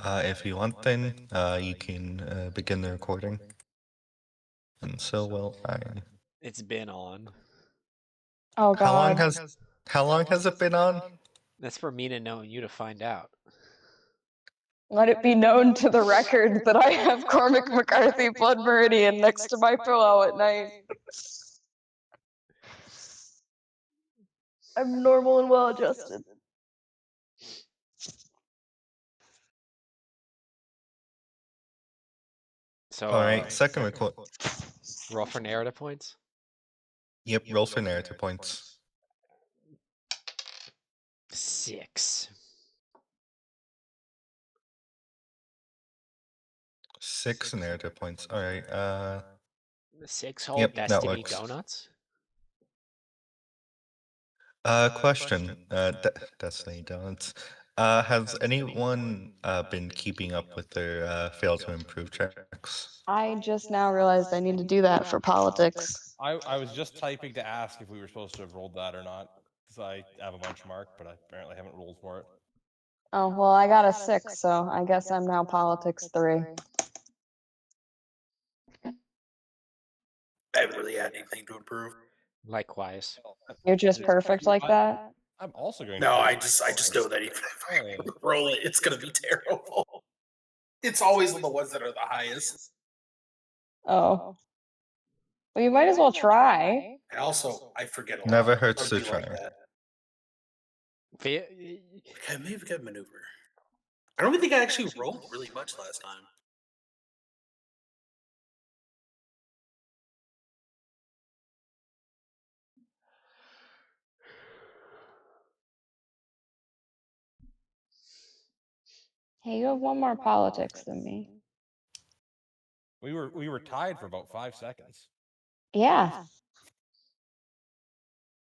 If you want, then you can begin the recording. And so will I. It's been on. Oh How long God. has it been on? That's for me to know and you to find out. Let it be known to the record that I have Cormac McCarthy Blood Meridian next to my pillow at night. I'm normal and well adjusted. So, All right, second record. roll for narrative points. Yep, roll for narrative points. 6. 6 narrative points. All right. 6 whole Yep, that Destiny works. donuts. Question. Destiny Donuts. Has anyone been keeping up with their fail to improve checks? I just now realized I need to do that for politics. I was just typing to ask if we were supposed to have rolled that or not, because I have a bunch marked, but I apparently haven't rolled for it. Oh, well, I got a 6, so I guess I'm now politics 3. I haven't really had anything to improve. Likewise. You're just perfect like that? I'm also going No, to. I just know that even if I roll it, it's gonna be terrible. It's always on the ones that are the highest. Oh. Well, you might as well try. And also, I forget a lot. Never hurts Don't to be like try. that. Fe- Okay, maybe got maneuver. I don't even think I actually rolled really much last time. Hey, you have one more politics than me. We were tied for about 5 seconds. Yeah.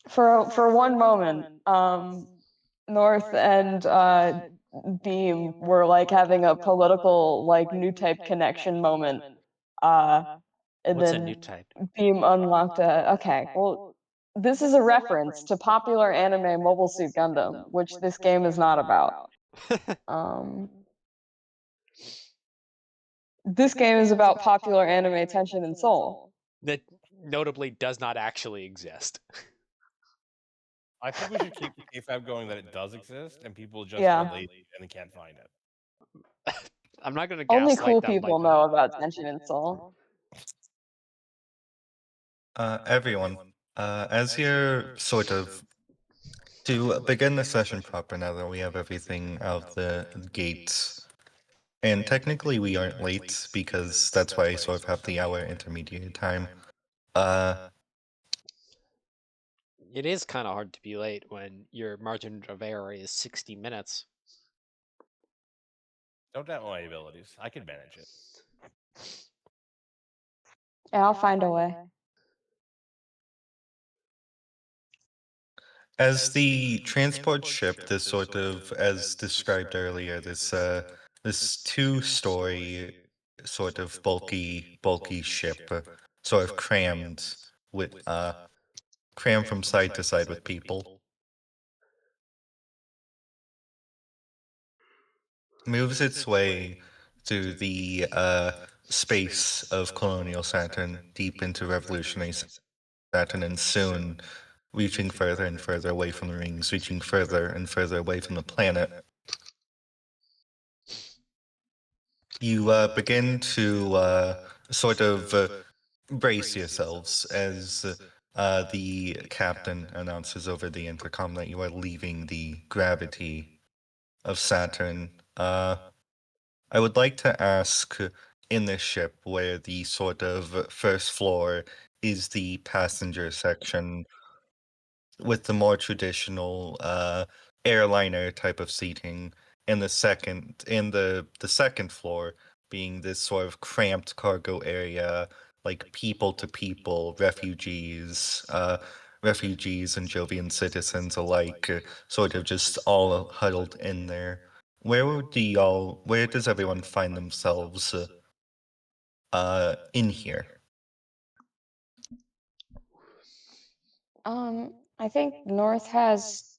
For one moment, North and Beam were like having a political like new type connection moment. And What's a then new type? Beam unlocked a okay, well this is a reference to popular anime Mobile Suit Gundam, which this game is not about. This game is about popular anime Tension and Soul. That notably does not actually exist. I think we should keep the KFAB going that it does exist, and people just Yeah. are lazy and they can't find it. I'm not gonna Only gaslight cool them people like know about Tension and Soul. Everyone, as you're sort of to begin the session proper now that we have everything out of the gates. And technically we aren't late because that's why I sort of have the hour intermediate time. it is kind of hard to be late when your margin of error is 60 minutes. Don't doubt my abilities. I can manage it. Yeah, I'll find a way. As the transport ship, this sort of, as described earlier, this two-story sort of bulky ship, sort of crammed with crammed from side to side with people, moves its way through the space of colonial Saturn deep into revolutionary Saturn, and soon reaching further and further away from the rings, reaching further and further away from the planet. You begin to sort of brace yourselves as the captain announces over the intercom that you are leaving the gravity of Saturn. I would like to ask, in this ship where the sort of first floor is the passenger section with the more traditional airliner type of seating, and the second floor being this sort of cramped cargo area, like people to people, refugees and Jovian citizens alike, sort of just all huddled in there. Where does everyone find themselves in here? I think North has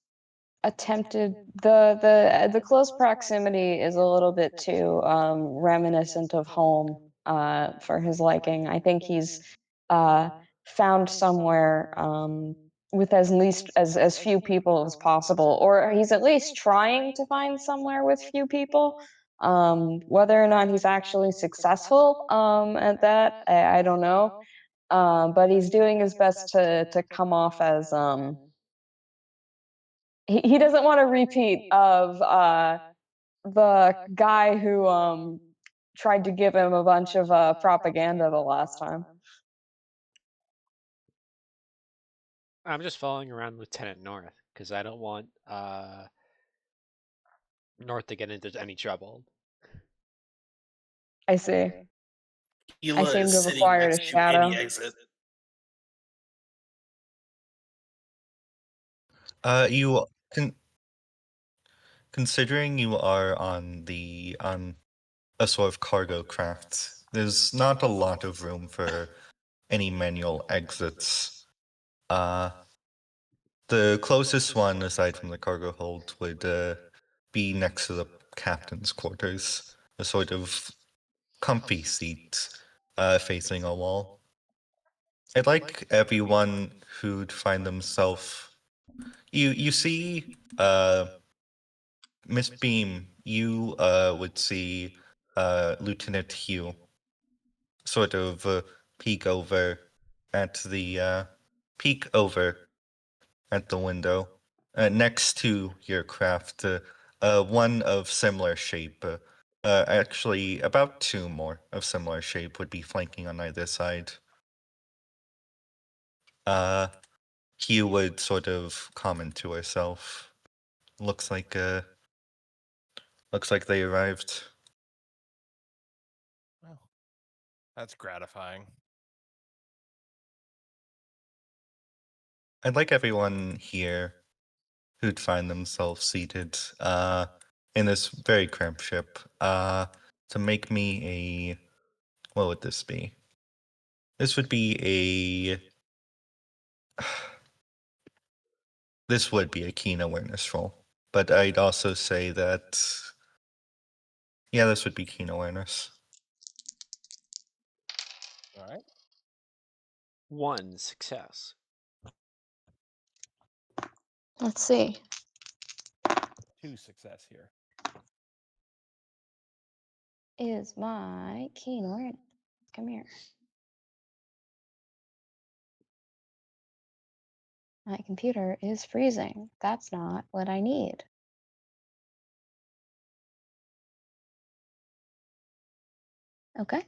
attempted the close proximity is a little bit too reminiscent of home for his liking. I think he's found somewhere with as least as few people as possible, or he's at least trying to find somewhere with few people. Whether or not he's actually successful at that, I don't know. But he's doing his best to come off as he doesn't want a repeat of the guy who tried to give him a bunch of propaganda the last time. I'm just following around Lieutenant North because I don't want North to get into any trouble. I see. Hila seem is to have sitting acquired a next to any shadow. exit. You considering you are on a sort of cargo craft, there's not a lot of room for any manual exits. The closest one, aside from the cargo hold, would be next to the captain's quarters, a sort of comfy seat facing a wall. I'd like everyone who'd find themselves. You see, Miss Beam, you would see Lieutenant Hugh sort of peek over at the window next to your craft. One of similar shape. Actually, about two more of similar shape would be flanking on either side. Hugh would sort of comment to herself. Looks like they arrived. Well, that's gratifying. I'd like everyone here who'd find themselves seated in this very cramped ship to make me a. What would this be? This would be a. This would be a keen awareness roll, but I'd also say that. Yeah, this would be keen awareness. All right. 1 success. Let's see. 2 success here. Is my keen awareness? Come here. My computer is freezing. That's not what I need. Okay.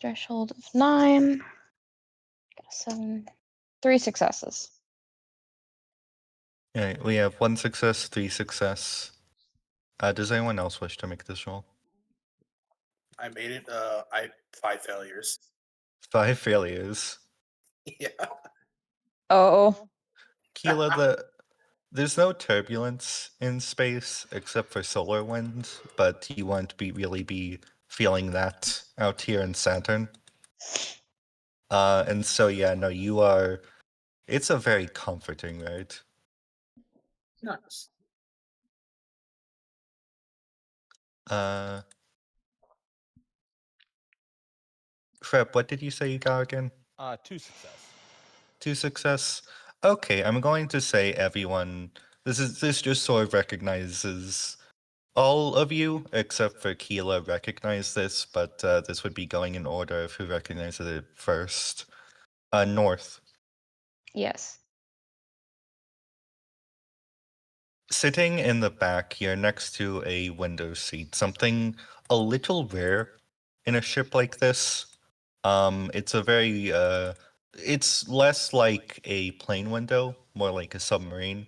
Threshold of 9. Got a 7. 3 successes. Yeah, we have 1 success, 3 success. Does anyone else wish to make this roll? I made it. I had 5 failures. 5 failures. Yeah. Oh. Keela, there's no turbulence in space except for solar wind, but you won't really be feeling that out here in Saturn. And so yeah, no, you are. It's a very comforting ride. Nice. Frep, what did you say you got again? 2 success. 2 success. Okay, I'm going to say everyone. This just sort of recognizes all of you except for Keela recognize this, but this would be going in order of who recognizes it first. North. Yes. Sitting in the back, you're next to a window seat, something a little rare in a ship like this. It's a very it's less like a plane window, more like a submarine.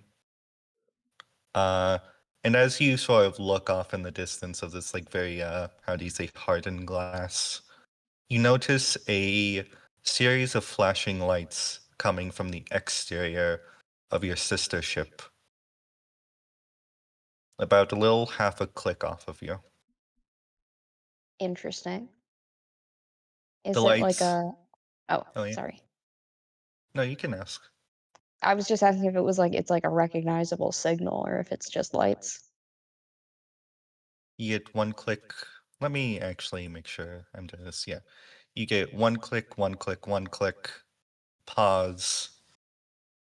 And as you sort of look off in the distance of this like very how do you say hardened glass, you notice a series of flashing lights coming from the exterior of your sister ship. About a little half a click off of you. Interesting. Is The it like lights- a... Oh, Oh, yeah. sorry. No, you can ask. I was just asking if it was like it's like a recognizable signal or if it's just lights. You get one click. Let me actually make sure I'm doing this. Yeah. You get one click, one click, one click, pause,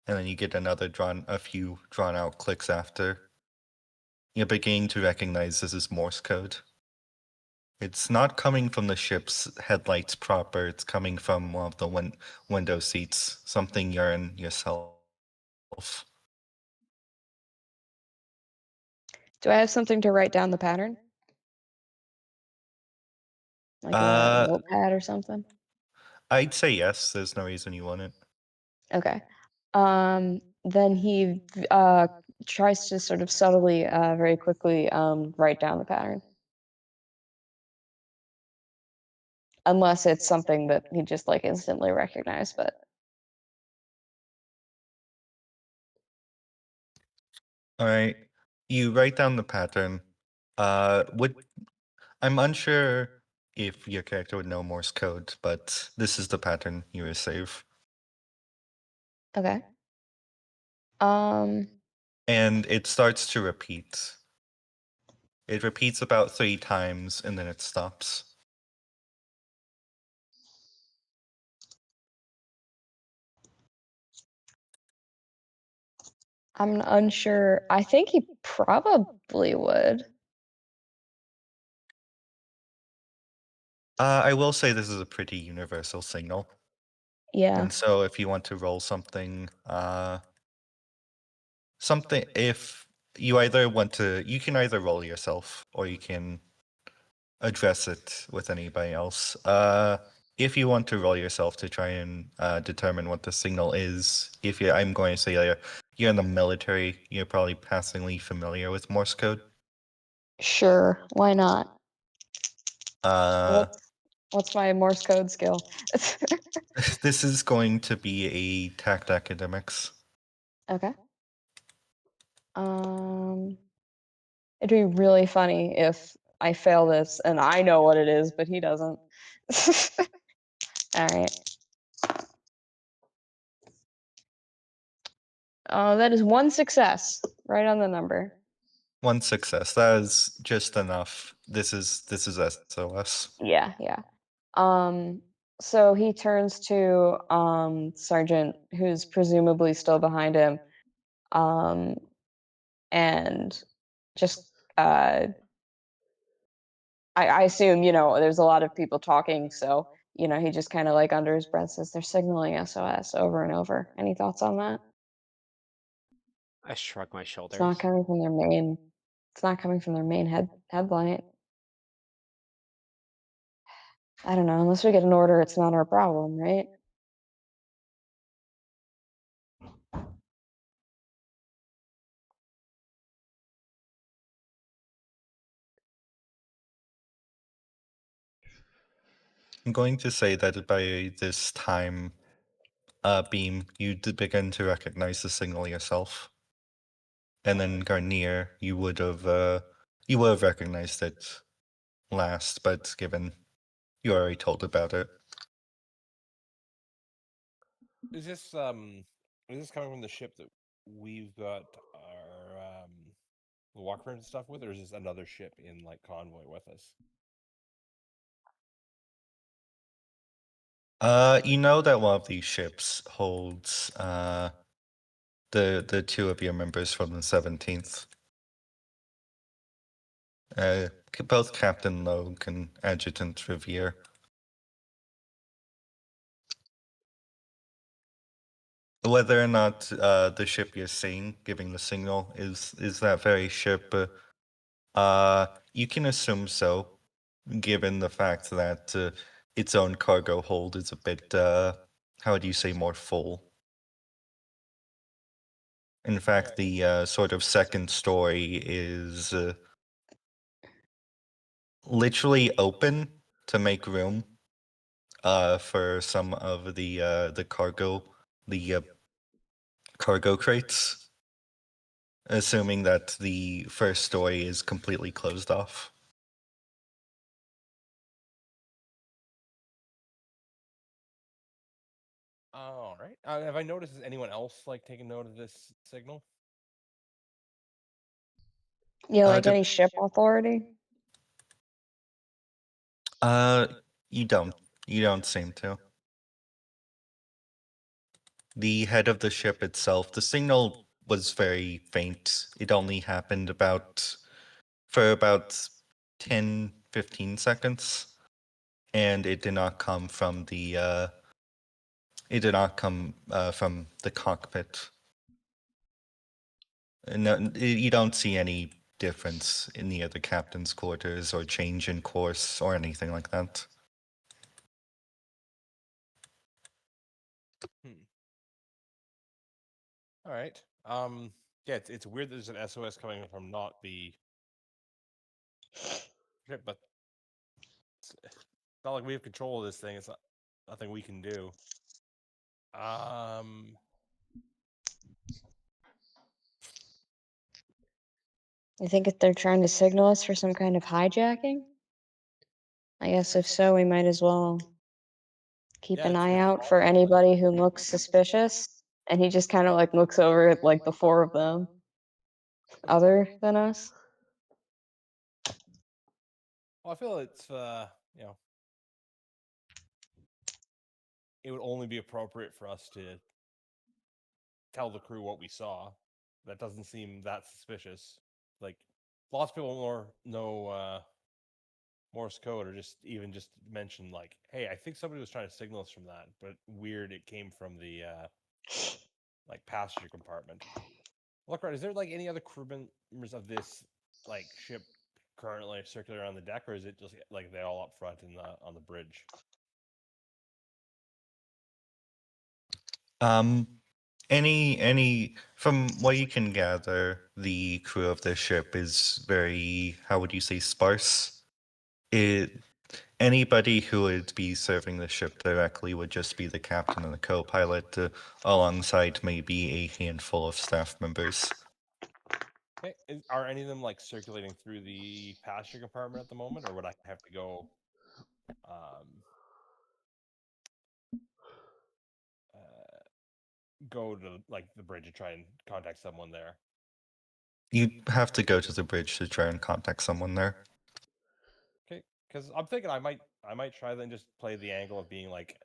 and then you get a few drawn out clicks after. You're beginning to recognize this is Morse code. It's not coming from the ship's headlights proper. It's coming from one of the window seats, something you're in yourself. Do I have something to write down the pattern? Like a Uh, notepad or something? I'd say yes. There's no reason you wouldn't. Okay. Then he tries to sort of subtly, very quickly, write down the pattern. Unless it's something that he just like instantly recognized, but All right. You write down the pattern. I'm unsure if your character would know Morse code, but this is the pattern you receive. okay. Um, And it starts to repeat. It repeats about 3 times and then it stops. I'm unsure. I think he probably would. I will say this is a pretty universal signal. Yeah. And so if you want to roll something, if you either want to, you can either roll yourself or you can address it with anybody else. If you want to roll yourself to try and determine what the signal is, I'm going to say you're in the military, you're probably passingly familiar with Morse code. Sure. Why not? Uh, What's my Morse code skill? this is going to be a tact academics. Okay. It'd be really funny if I fail this and I know what it is, but he doesn't. All right. That is one success, right on the number. One success. That is just enough. This is SOS. Yeah, yeah. So he turns to Sergeant, who's presumably still behind him, and just I assume, there's a lot of people talking, so he just kind of like under his breath says they're signaling SOS over and over. Any thoughts on that? I shrug my It's shoulders. not coming from their main. It's not coming from their main headlight. I don't know. Unless we get an order, it's not our problem, right? I'm going to say that by this time, Beam, you did begin to recognize the signal yourself. And then Garnier, you would have recognized it last, but given you already told about it. Is this coming from the ship that we've got our walk rooms and stuff with, or is this another ship in like convoy with us? You know that one of these ships holds the two of your members from the 17th. Both Captain Logue and Adjutant Riviere. Whether or not the ship you're seeing giving the signal is that very ship, you can assume so, given the fact that its own cargo hold is a bit, how would you say, more full. In fact, the sort of second story is literally open to make room for some of the cargo crates, assuming that the first story is completely closed off. All right. right. Have I noticed? Is anyone else like taking note of this signal? Yeah, like dep- any ship authority. You don't. You don't seem to. The head of the ship itself, the signal was very faint. It only happened for about 10, 15 seconds. And it did not come from the from the cockpit. No, you don't see any difference in the other captain's quarters or change in course or anything like that. All right. Yeah, it's weird that there's an SOS coming from not the ship, but it's not like we have control of this thing. It's nothing we can do. You think if they're trying to signal us for some kind of hijacking? I guess if so, we might as well keep Yeah, an it's eye out possible, for like- anybody who looks suspicious. And he just kind of like looks over at like the four of them, other than us. Well, I feel it's you know, it would only be appropriate for us to tell the crew what we saw. That doesn't seem that suspicious. Like lots of people know Morse code, or just mention like, hey, I think somebody was trying to signal us from that, but weird, it came from the like passenger compartment. Look, right, is there like any other crew members of this like ship currently circulating around the deck, or is it just like they all up front in the on the bridge? Any from what you can gather, the crew of the ship is very, how would you say, sparse. Anybody who would be serving the ship directly would just be the captain and the co-pilot, alongside maybe a handful of staff members. Okay. Are any of them like circulating through the passenger compartment at the moment, or would I have to go go to like the bridge and try and contact someone there? You have to go to the bridge to try and contact someone there. Okay, because I'm thinking I might try then just play the angle of being like,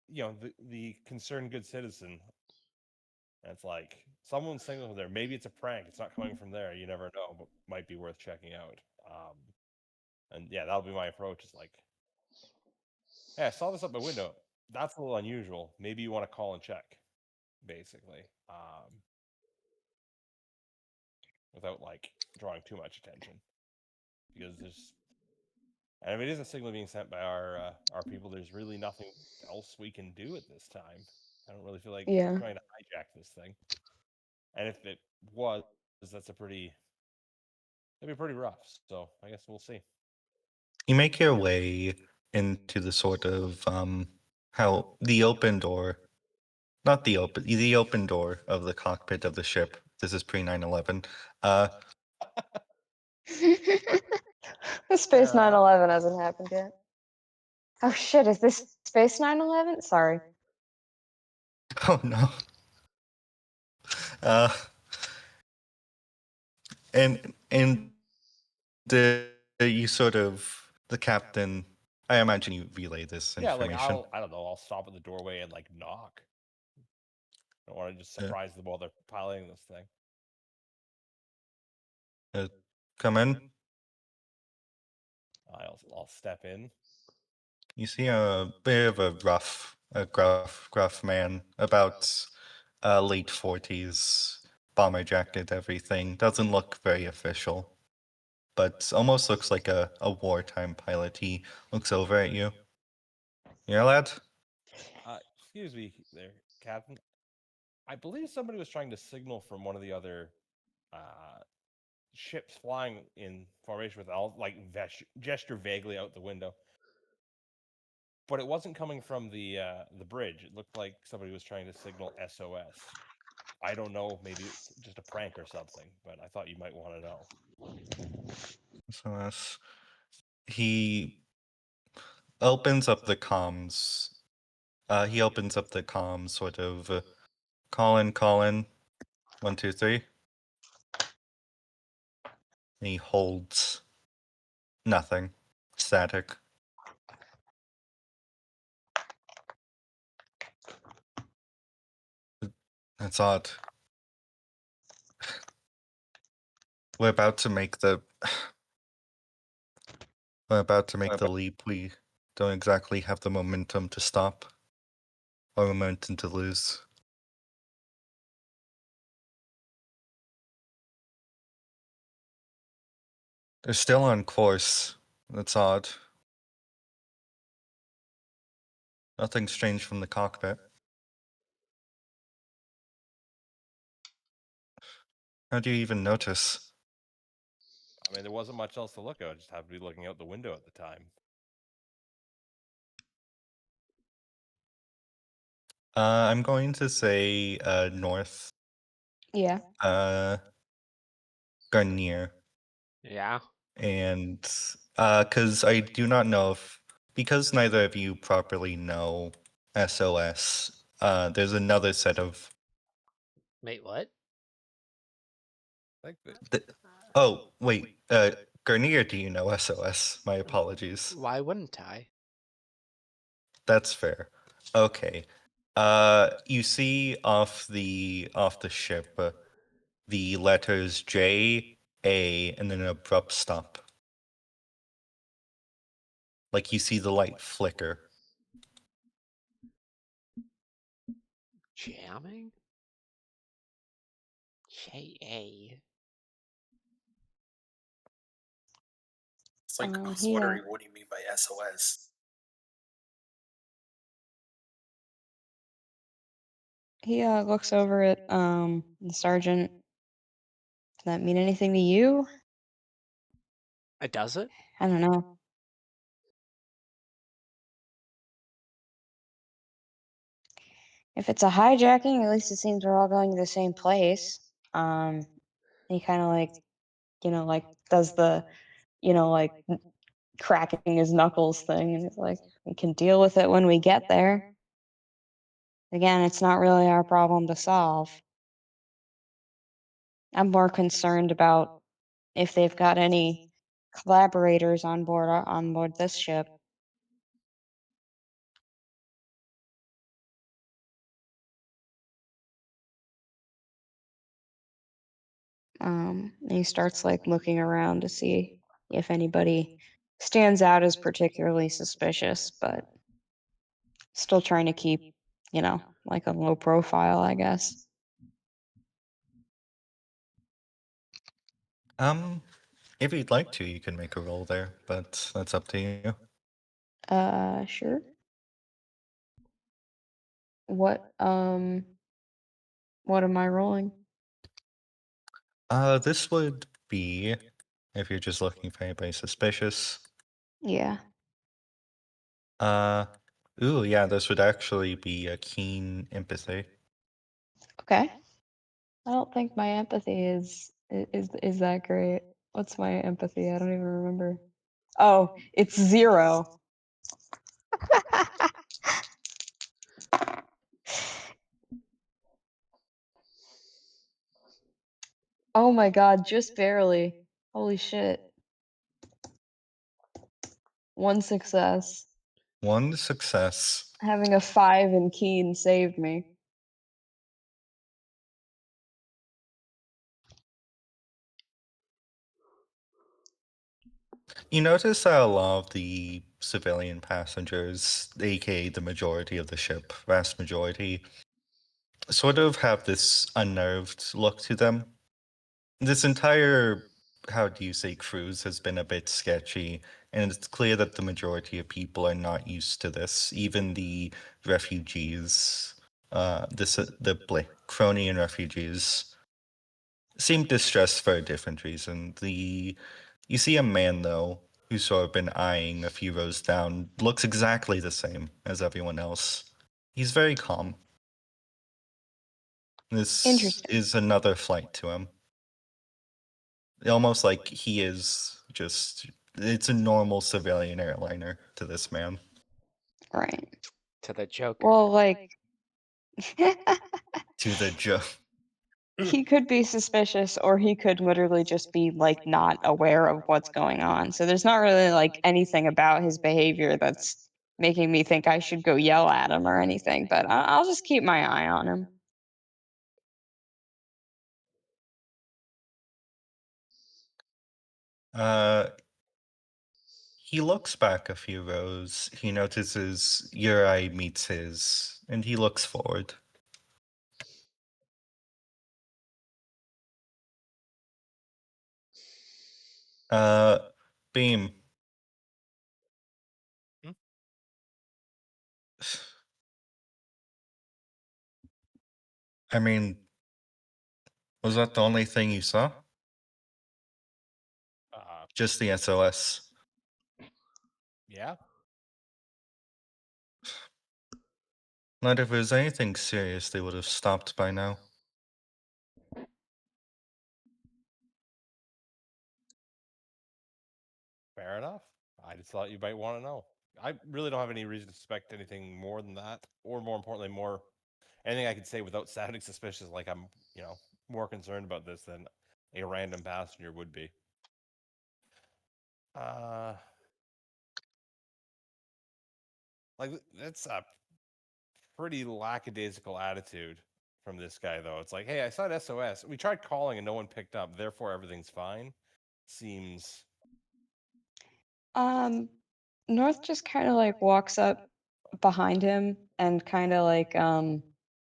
you know, the concerned good citizen. And it's like someone's signaling there. Maybe it's a prank. It's not coming from there. You never know, but might be worth checking out. And yeah, that'll be my approach. It's like, hey, I saw this up my window. That's a little unusual. Maybe you want to call and check, basically, without like drawing too much attention, because and if it is a signal being sent by our people, there's really nothing else we can do at this time. I don't really feel like Yeah. trying to hijack this thing. And if it was, that'd be pretty rough. So I guess we'll see. You make your way into the sort of how the open door, not the open door of the cockpit of the ship. This is pre 9/11. The Space Fair enough. 9/11 hasn't happened yet. Oh shit, is this Space 9/11? Sorry. Oh no. And you sort of, the captain, I imagine you relay this Yeah, like information. I don't know, I'll stop at the doorway and like knock. I don't want to just surprise them while they're piloting this thing. Come in. I'll step in. You see a bit of a gruff man, about late 40s, bomber jacket, everything. Doesn't look very official, but almost looks like a wartime pilot. He looks over at you. You're lad? Excuse me there, Captain. I believe somebody was trying to signal from one of the other ships flying in formation with all like gesture vaguely out the window. But it wasn't coming from the bridge. It looked like somebody was trying to signal SOS. I don't know, maybe it's just a prank or something, but I thought you might want to know. So he opens up the comms He opens up the comm, sort of, call in, 1, 2, 3. And he holds nothing. Static. That's odd. We're about to make the leap. We don't exactly have the momentum to stop or momentum to lose. They're still on course. That's odd. Nothing strange from the cockpit. How do you even notice? I mean, there wasn't much else to look at. I just happened to be looking out the window at the time. I'm going to say north. Yeah. Garnier. Yeah. And because I do not know if, because neither of you properly know SOS, there's another set of. Wait, what? I think that Oh, wait, Garnier, do you know SOS? My apologies. Why wouldn't I? That's fair. Okay. You see off the ship the letters J, A, and then an abrupt stop. Like you see the light flicker. Jamming? J.A. It's like, I was He, wondering, what do you mean by SOS? he looks over at the sergeant. Does that mean anything to you? Does it? I don't know. If it's a hijacking, at least it seems we're all going to the same place. He kind of like does the, cracking his knuckles thing, and he's like, we can deal with it when we get there. Again, it's not really our problem to solve. I'm more concerned about if they've got any collaborators on board this ship. And he starts like looking around to see if anybody stands out as particularly suspicious, but still trying to keep, like a low profile, I guess. If you'd like to, you can make a roll there, but that's up to you. Sure. What am I rolling? This would be, if you're just looking for anybody suspicious. Yeah. Ooh, yeah, this would actually be a keen empathy. Okay. I don't think my empathy is that great. What's my empathy? I don't even remember. Oh, it's 0. Oh my god, just barely. Holy shit. 1 success. 1 success. Having a 5 in keen saved me. You notice that a lot of the civilian passengers, aka the majority of the ship, vast majority, sort of have this unnerved look to them. This entire, how do you say, cruise has been a bit sketchy, and it's clear that the majority of people are not used to this. Even the refugees, the Cronian refugees, seem distressed for a different reason. You see a man though who's sort of been eyeing a few rows down, looks exactly the same as everyone else. He's very calm. This Interesting. is another flight to him. Almost like he is just, it's a normal civilian airliner to this man. Right. To the Joker. Well, like, To the Joe. he could be suspicious, or he could literally just be like not aware of what's going on. So there's not really like anything about his behavior that's making me think I should go yell at him or anything. But I'll just keep my eye on him. He looks back a few rows. He notices your eye meets his, and he looks forward. Beam. Hmm? I mean, was that the only thing you saw? Just the SOS. Yeah. Not if it was anything serious, they would have stopped by now. Fair enough. I just thought you might want to know. I really don't have any reason to suspect anything more than that, or more importantly, more anything I could say without sounding suspicious, like I'm, more concerned about this than a random passenger would be. Like that's a pretty lackadaisical attitude from this guy, though. It's like, hey, I saw an SOS. We tried calling and no one picked up, therefore everything's fine. Seems North just kind of like walks up behind him and kind of like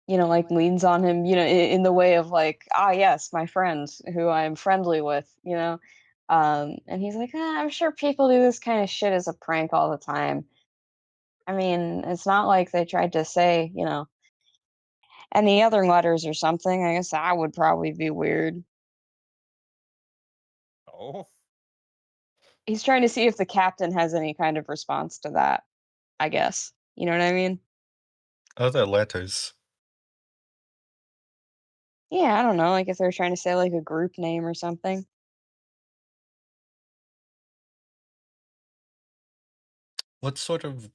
like leans on him, in the way of like, ah, yes, my friend who I'm friendly with, and he's like, I'm sure people do this kind of shit as a prank all the time. I mean, it's not like they tried to say, any other letters or something. I guess that would probably be weird. oh. He's trying to see if the captain has any kind of response to that, I guess. You know what I mean? Other letters. Yeah, I don't know, like if they're trying to say like a group name or something. What sort of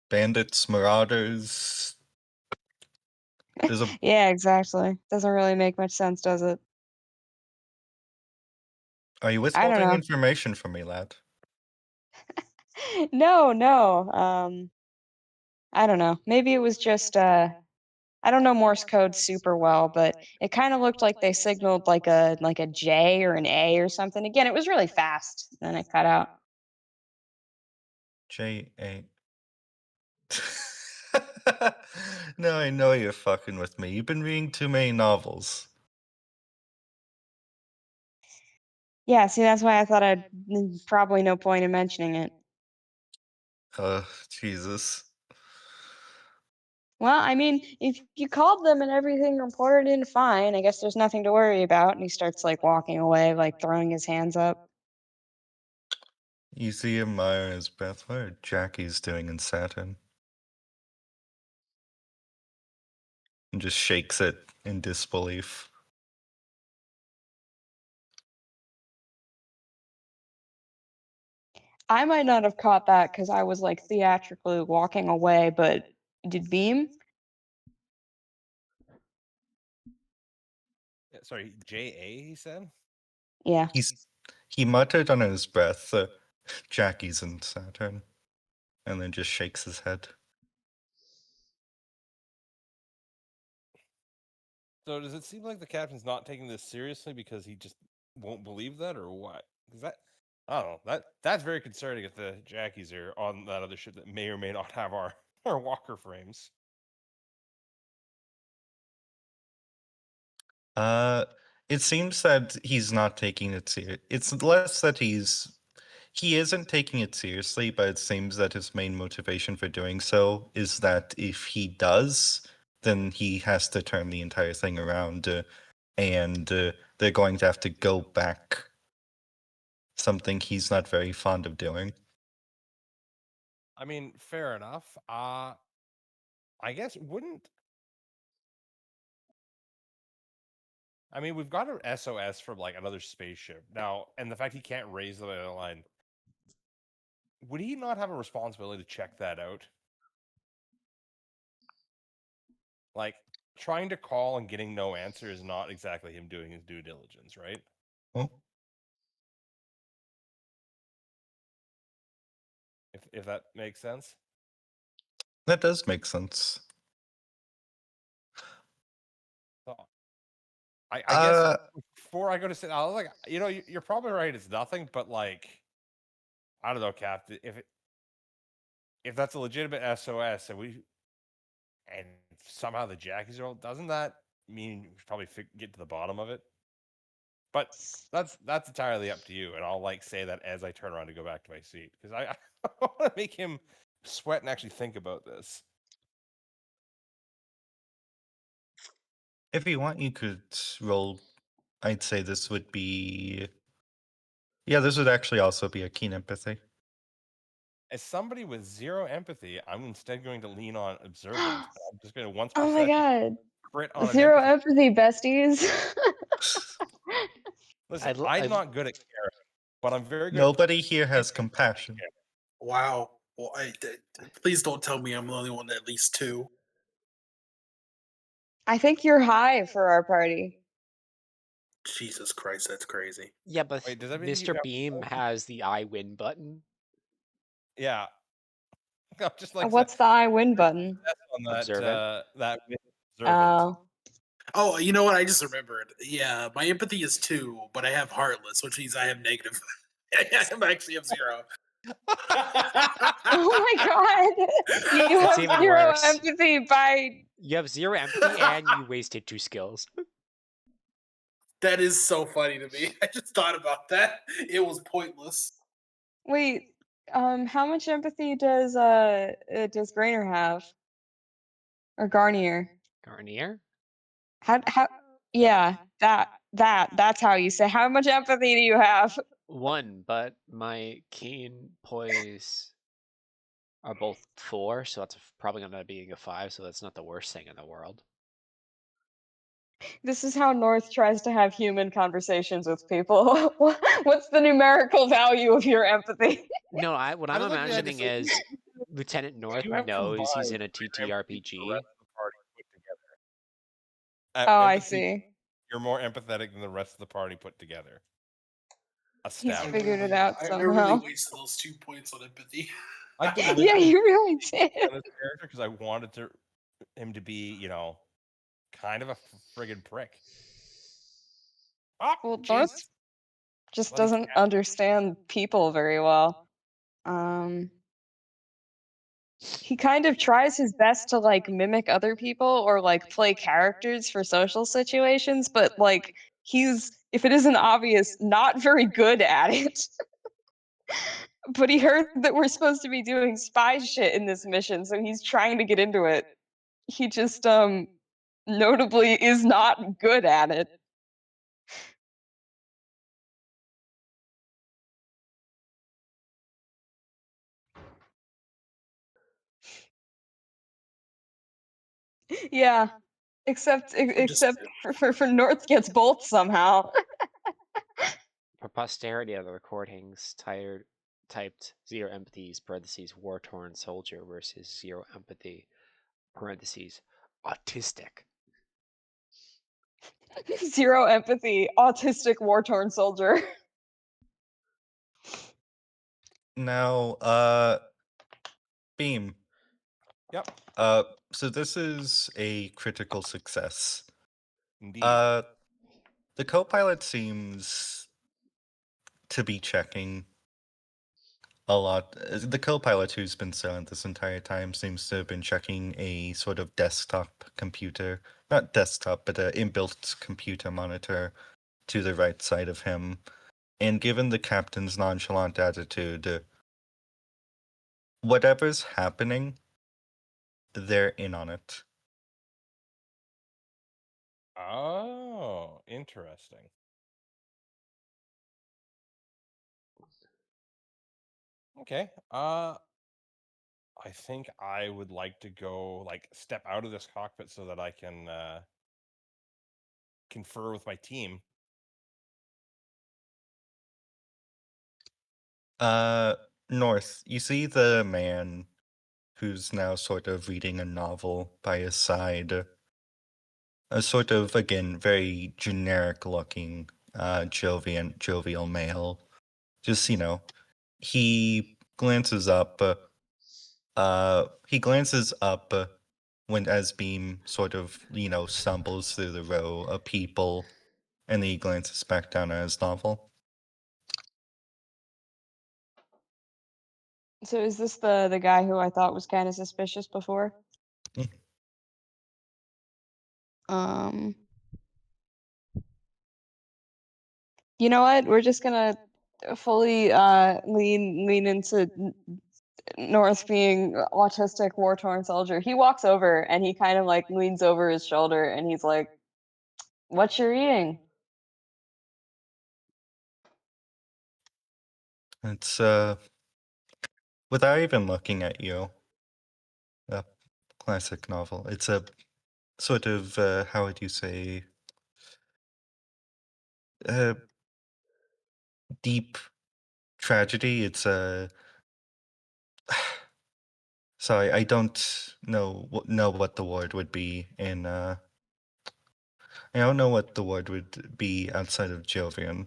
bandits, marauders? There's a Yeah, exactly. Doesn't really make much sense, does it? Are you I don't withholding know. information from me, lad? No, no. I don't know. Maybe it was just I don't know Morse code super well, but it kind of looked like they signaled like a J or an A or something. Again, it was really fast. Then it cut out. J-A. No, I know you're fucking with me. You've been reading too many novels. Yeah, see, that's why I thought I'd probably no point in mentioning it. Jesus. Well, I mean, if you called them and everything reported in fine, I guess there's nothing to worry about. And he starts like walking away, like throwing his hands up. You see him admire his breath. What are Jackie's doing in Saturn? And just shakes it in disbelief. I might not have caught that because I was like theatrically walking away, but did Beam? Sorry, J.A. he said? Yeah. He muttered under his breath, Jackie's in Saturn, and then just shakes his head. So does it seem like the captain's not taking this seriously because he just won't believe that, or what? Because I don't know. That's very concerning if the Jackies are on that other ship that may or may not have our walker frames. It seems that he's not taking it serious. It's less that he isn't taking it seriously, but it seems that his main motivation for doing so is that if he does, then he has to turn the entire thing around, and they're going to have to go back. Something he's not very fond of doing. I mean, fair enough. I guess wouldn't. I mean, we've got an SOS from like another spaceship now, and the fact he can't raise the line. would he not have a responsibility to check that out? Like, trying to call and getting no answer is not exactly him doing his due diligence, right? Oh, If that makes sense. that does make sense. So, I guess Uh, before I go to sit, I was like, you're probably right. It's nothing, but like, I don't know, Cap. If that's a legitimate SOS, and somehow the Jackies roll, doesn't that mean we should probably get to the bottom of it? But that's entirely up to you, and I'll like say that as I turn around to go back to my seat because I want to make him sweat and actually think about this. if you want, you could roll. I'd say this would be. Yeah, this would actually also be a keen empathy. As somebody with 0 empathy, I'm instead going to lean on observant. And I'm just going to once per Oh my session god. crit on an 0 empathy. empathy, besties. Listen, l- I'm I- not good at caring, but I'm very good. Nobody here has compassion. Wow. Well, please don't tell me I'm the only one that at least 2. I think you're high for our party. Jesus Christ, that's crazy. Yeah, but Wait, does that mean you Mr. have Beam has the I win button. Yeah. I'm just like What's the I win button? on that Observant. that observant. Oh. Oh, you know what? I just remembered. Yeah, my empathy is 2, but I have heartless, which means I have negative. I'm actually have 0. Oh my god. You That's have even 0 worse. empathy by. You have 0 empathy and you wasted 2 skills. That is so funny to me. I just thought about that. It was pointless. Wait, how much empathy does Grainer have? Or Garnier? Garnier? How yeah, that's how you say how much empathy do you have? 1, but my keen poise are both 4, so that's probably gonna be a 5, so that's not the worst thing in the world. This is how North tries to have human conversations with people. What's the numerical value of your empathy? No, what I I'm don't think we had to imagining say- is Lieutenant North You have knows he's in combined a your empathy with the TTRPG. rest of the party put together. Oh, I Empathy, see. You're more empathetic than the rest of the party put together. He's Astounding. figured it out I somehow. really wasted those 2 points on empathy. I did Yeah, you really did. on this character because I wanted him to be, kind of a friggin' prick. Oh, Well, jeez. North just Bloody doesn't cat. understand people very well. He kind of tries his best to like mimic other people or like play characters for social situations, but like he's, if it isn't obvious, not very good at it. But he heard that we're supposed to be doing spy shit in this mission, so he's trying to get into it. He just notably is not good at it. Yeah. Except for North gets both somehow. For posterity of the recordings, typed 0 empathies, parentheses, war-torn soldier versus 0 empathy, parentheses, autistic. 0 empathy, autistic war-torn soldier. Now, Beam. Yep. So this is a critical success. Indeed. The co-pilot seems to be checking a lot. The co-pilot who's been silent this entire time seems to have been checking a sort of desktop computer. Not desktop, but an inbuilt computer monitor to the right side of him. And given the captain's nonchalant attitude, whatever's happening, they're in on it. Oh, interesting. Okay. I think I would like to go step out of this cockpit so that I can confer with my team. North, you see the man who's now sort of reading a novel by his side. A sort of, again, very generic looking jovial male. Just, he glances up. He glances up when as Beam sort of, stumbles through the row of people, and then he glances back down at his novel. So is this the guy who I thought was kind of suspicious before? Mm. You know what? We're just gonna fully lean into North being autistic war torn soldier. He walks over and he kind of like leans over his shoulder and he's like, "What you're eating?" It's without even looking at you, a classic novel. It's a sort of how would you say, deep tragedy. It's a sorry, I don't know what the word would be in I don't know what the word would be outside of Jovian.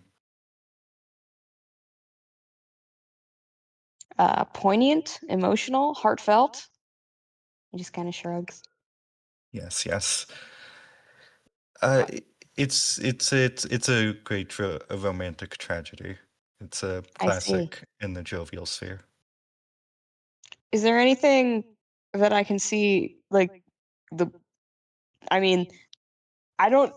Poignant, emotional, heartfelt. He just kind of shrugs. Yes. Uh, It's a great a romantic tragedy. It's a I see. classic in the jovial sphere. Is there anything that I can see, like I mean, I don't,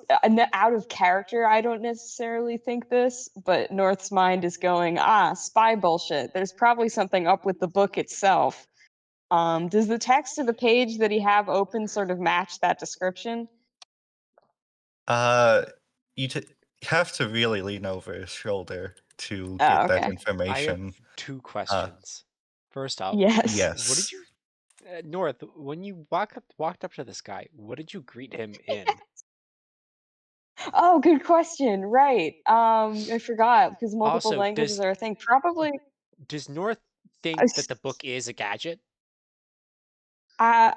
out of character, I don't necessarily think this, but North's mind is going, spy bullshit. There's probably something up with the book itself. Does the text of the page that he have open sort of match that description? You have to really lean over his shoulder to Oh, get that okay. I have information. 2 questions. First off, Yes. what did Yes. you North, when you walked up to this guy, what did you greet him in? Oh, good question. Right. I forgot because multiple Also, languages does are a thing. Probably does North uh, think that the book is a gadget? uh,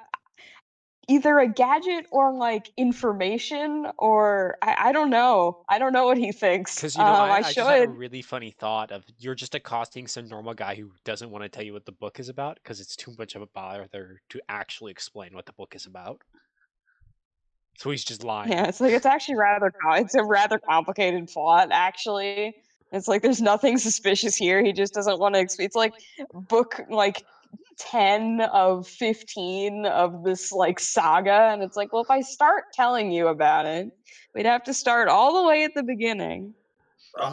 either a gadget or like information, or I don't know. I don't know what he thinks. Because I I just had a should. really funny thought of you're just accosting some normal guy who doesn't want to tell you what the book is about because it's too much of a bother to actually explain what the book is about. So he's just lying. Yeah, it's like it's actually it's a rather complicated plot, actually. It's like there's nothing suspicious here. He just doesn't want to. It's like book like 10 of 15 of this like saga, and it's like, well, if I start telling you about it, we'd have to start all the way at the beginning.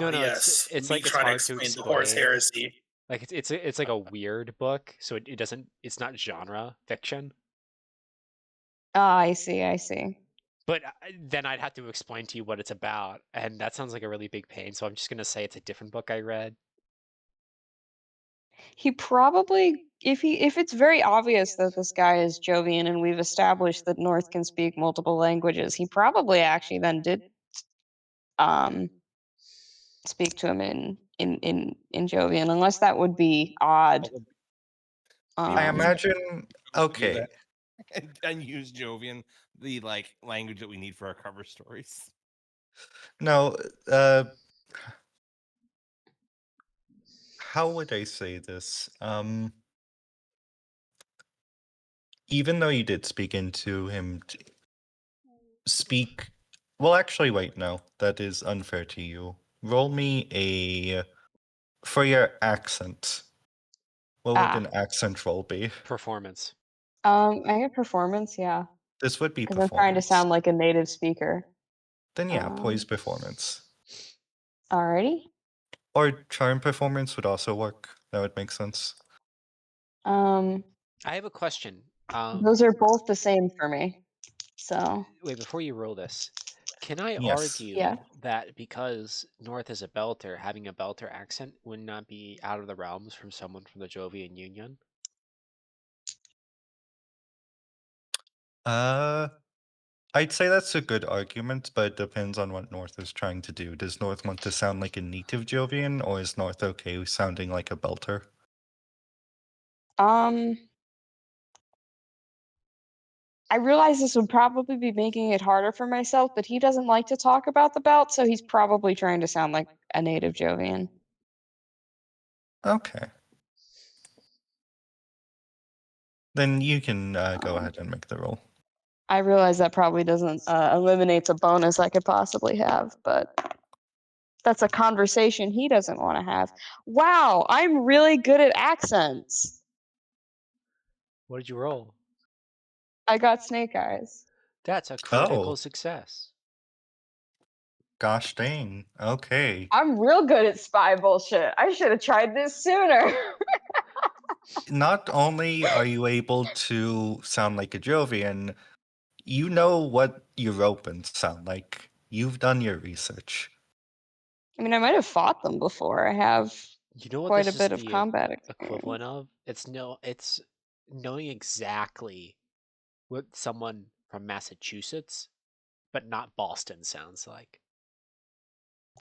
No, Yes, it's me like it's trying to hard to explain the horse explain. heresy. Like it's like a weird book, so it doesn't. It's not genre fiction. Ah, I see. But then I'd have to explain to you what it's about, and that sounds like a really big pain. So I'm just gonna say it's a different book I read. He probably, if it's very obvious that this guy is Jovian and we've established that North can speak multiple languages, he probably actually then did um speak to him in Jovian, unless that would be odd. I Um, imagine. Do Okay. that and use Jovian, the language that we need for our cover stories. No. How would I say this? Even though you did speak into him, speak. Well, actually, wait. No, that is unfair to you. Roll me for your accent. What would an accent roll be? Performance. I have performance, yeah, This would be because I'm trying to performance. sound like a native speaker. Then yeah, poise performance. Alrighty. Or charm performance would also work. That would make sense. I have a question. Those are both the same for me. So Wait, before you roll this, can I Yes. argue Yeah. that because North is a belter, having a belter accent would not be out of the realms from someone from the Jovian Union? I'd say that's a good argument, but it depends on what North is trying to do. Does North want to sound like a native Jovian, or is North okay with sounding like a belter? I realize this would probably be making it harder for myself, but he doesn't like to talk about the belt, so he's probably trying to sound like a native Jovian. Okay. Then you can go ahead and make the roll. I realize that probably doesn't eliminate a bonus I could possibly have, but that's a conversation he doesn't want to have. Wow, I'm really good at accents. What did you roll? I got snake eyes. That's a critical Oh. success. Gosh dang. Okay. I'm real good at spy bullshit. I should have tried this sooner. Not only are you able to sound like a Jovian, you know what Europans sound like. You've done your research. I mean, I might have fought them before. I have You know what quite a this is bit of the combat experience. equivalent of? It's knowing exactly what someone from Massachusetts, but not Boston sounds like.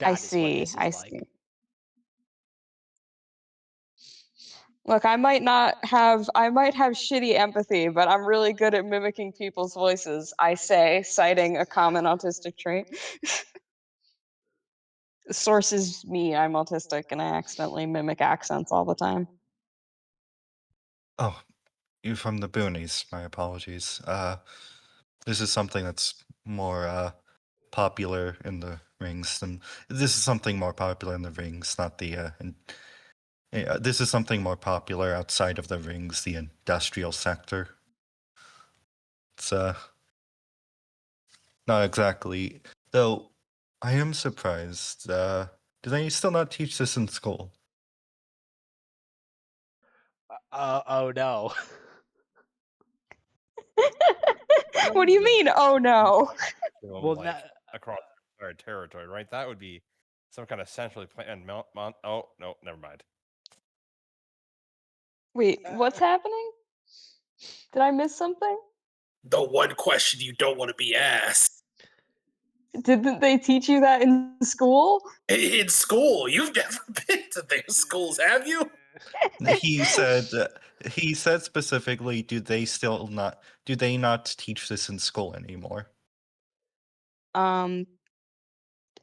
I That is what see. this is I like. see. Look, I might have shitty empathy, but I'm really good at mimicking people's voices, I say, citing a common autistic trait. The source is me, I'm autistic, and I accidentally mimic accents all the time. Oh, you're from the boonies. My apologies. This is something that's more popular in the rings than this is something more popular in the rings, not the this is something more popular outside of the rings, the industrial sector. It's not exactly, though. I am surprised. Do they still not teach this in school? Oh no. What do you mean? Oh no. Well, like across our territory, right? That would be some kind of centrally planned oh no, never mind. Wait, what's happening? Did I miss something? The one question you don't want to be asked. Didn't they teach you that in school? In school, you've never been to their schools, have you? He said specifically, do they not teach this in school anymore? Um,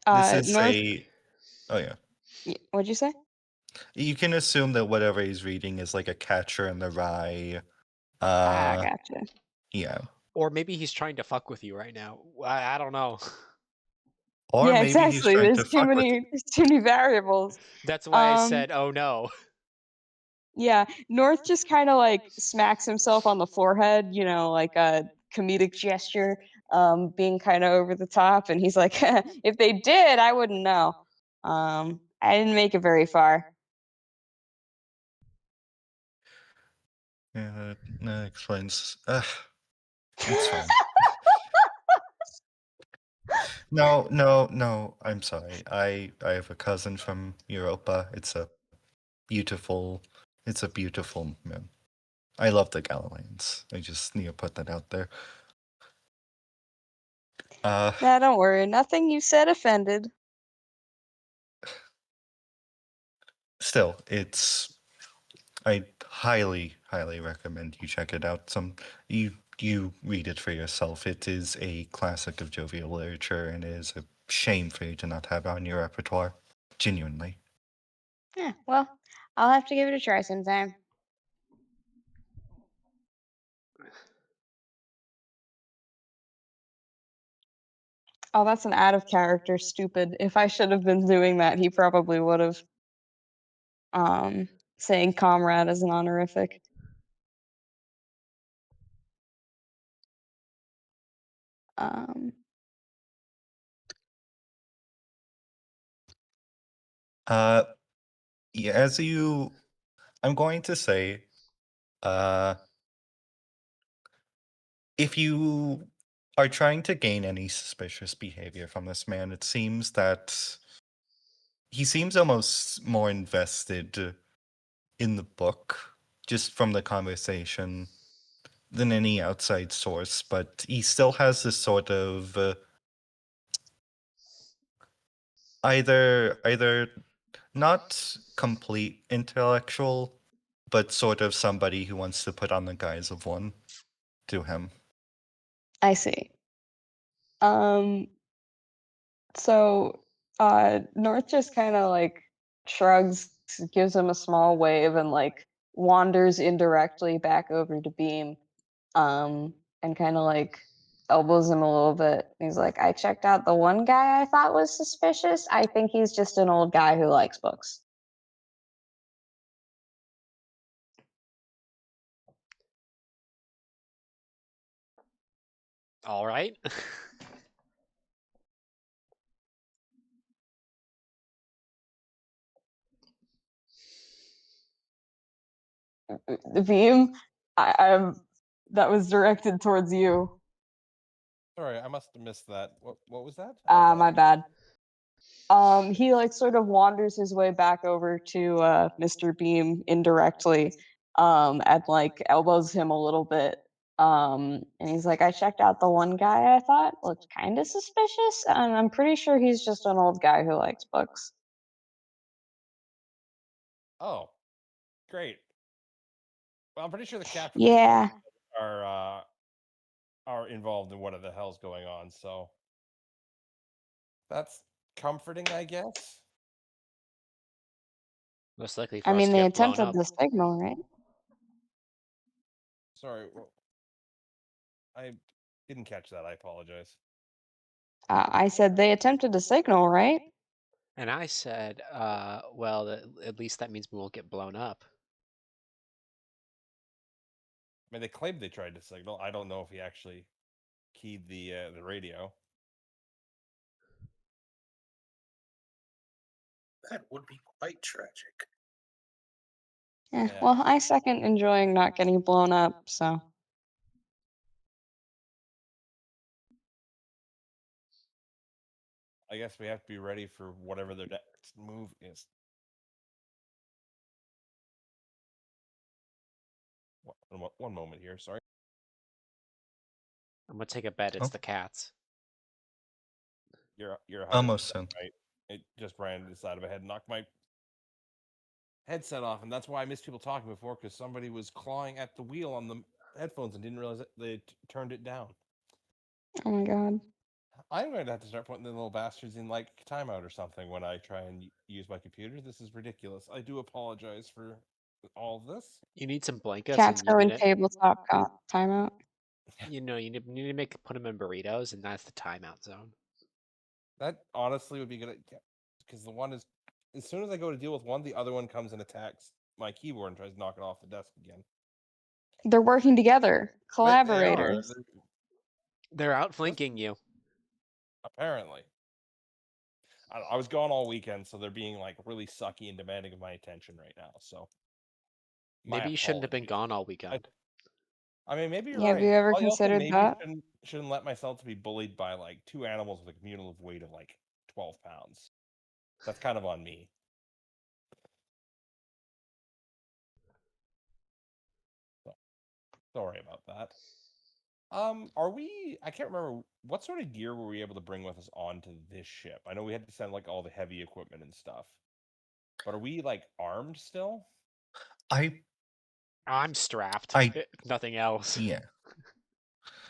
This is North. oh yeah. What'd you say? You can assume that whatever he's reading is like a Catcher in the Rye. Gotcha. Yeah. Or maybe he's trying to fuck with you right now. I don't know. Or Yeah, maybe he's exactly. trying There's to too fuck with you. many variables. That's why I Um, said, oh no. Yeah, North just kind of like smacks himself on the forehead, you know, like a comedic gesture, being kind of over the top, and he's like, "If they did, I wouldn't know. I didn't make it very far." Yeah, that explains. It's fine. No. I'm sorry. I have a cousin from Europa. It's a beautiful moon. I love the Galileans. I just need to put that out there. Nah, don't worry. Nothing you said offended. Still, I highly recommend you check it out. You read it for yourself. It is a classic of jovial literature, and it is a shame for you to not have it on your repertoire. Genuinely. Yeah, well, I'll have to give it a try sometime. Oh, that's an out of character, stupid. If I should have been doing that, he probably would have. Saying comrade as an honorific. Um, Yeah, I'm going to say, if you are trying to gain any suspicious behavior from this man, it seems that he seems almost more invested in the book, just from the conversation, than any outside source, but he still has this sort of either not complete intellectual but sort of somebody who wants to put on the guise of one to him. I see. So North just kind of like shrugs, gives him a small wave, and like wanders indirectly back over to Beam, and kind of like elbows him a little bit. He's like, I checked out the one guy I thought was suspicious. I think he's just an old guy who likes books. All right. Beam, I'm that was directed towards you. Sorry, I must have missed that. What was that? My bad. He like sort of wanders his way back over to Mr. Beam indirectly, and like elbows him a little bit. And he's like, I checked out the one guy I thought looked kind of suspicious, and I'm pretty sure he's just an old guy who likes books. Oh, great. Well, I'm pretty sure the captain Yeah. are involved in what the hell's going on. So that's comforting, I guess. Most likely for I us mean, to they get blown attempted up. the signal, right? Sorry, I didn't catch that. I apologize. I said they attempted the signal, right? And I said, well, at least that means we won't get blown up. I mean, they claimed they tried to signal. I don't know if he actually keyed the radio. That would be quite tragic. Yeah. Yeah. Well, I second enjoying not getting blown up, so. I guess we have to be ready for whatever their next move is. One moment here. Sorry. I'm gonna take a bet it's Oh. the cats. You're 100% Almost soon. right. It just ran to the side of my head and knocked my headset off, and that's why I missed people talking before, because somebody was clawing at the wheel on the headphones and didn't realize that they turned it down. Oh my god. I'm going to have to start putting the little bastards in like timeout or something when I try and use my computer. This is ridiculous. I do apologize for all of this. You need some blankets. Cats and go you in need to, tabletop timeout. you know, you need to put them in burritos, and that's the timeout zone. That honestly would be good, because the one is, as soon as I go to deal with one, the other one comes and attacks my keyboard and tries to knock it off the desk again. They're working together, But they are, collaborators. They're outflanking you. Apparently. I was gone all weekend, so they're being like really sucky and demanding of my attention right now. So my Maybe you shouldn't have been apologies. gone all weekend. I mean, maybe you're Yeah, have right. you ever I also considered maybe that? shouldn't let myself to be bullied by like two animals with a cumulative weight of like 12 pounds. That's kind of on me. So, sorry about that. Are we? I can't remember what sort of gear were we able to bring with us onto this ship. I know we had to send like all the heavy equipment and stuff, but are we like armed still? I'm strapped. I- if nothing else. Yeah.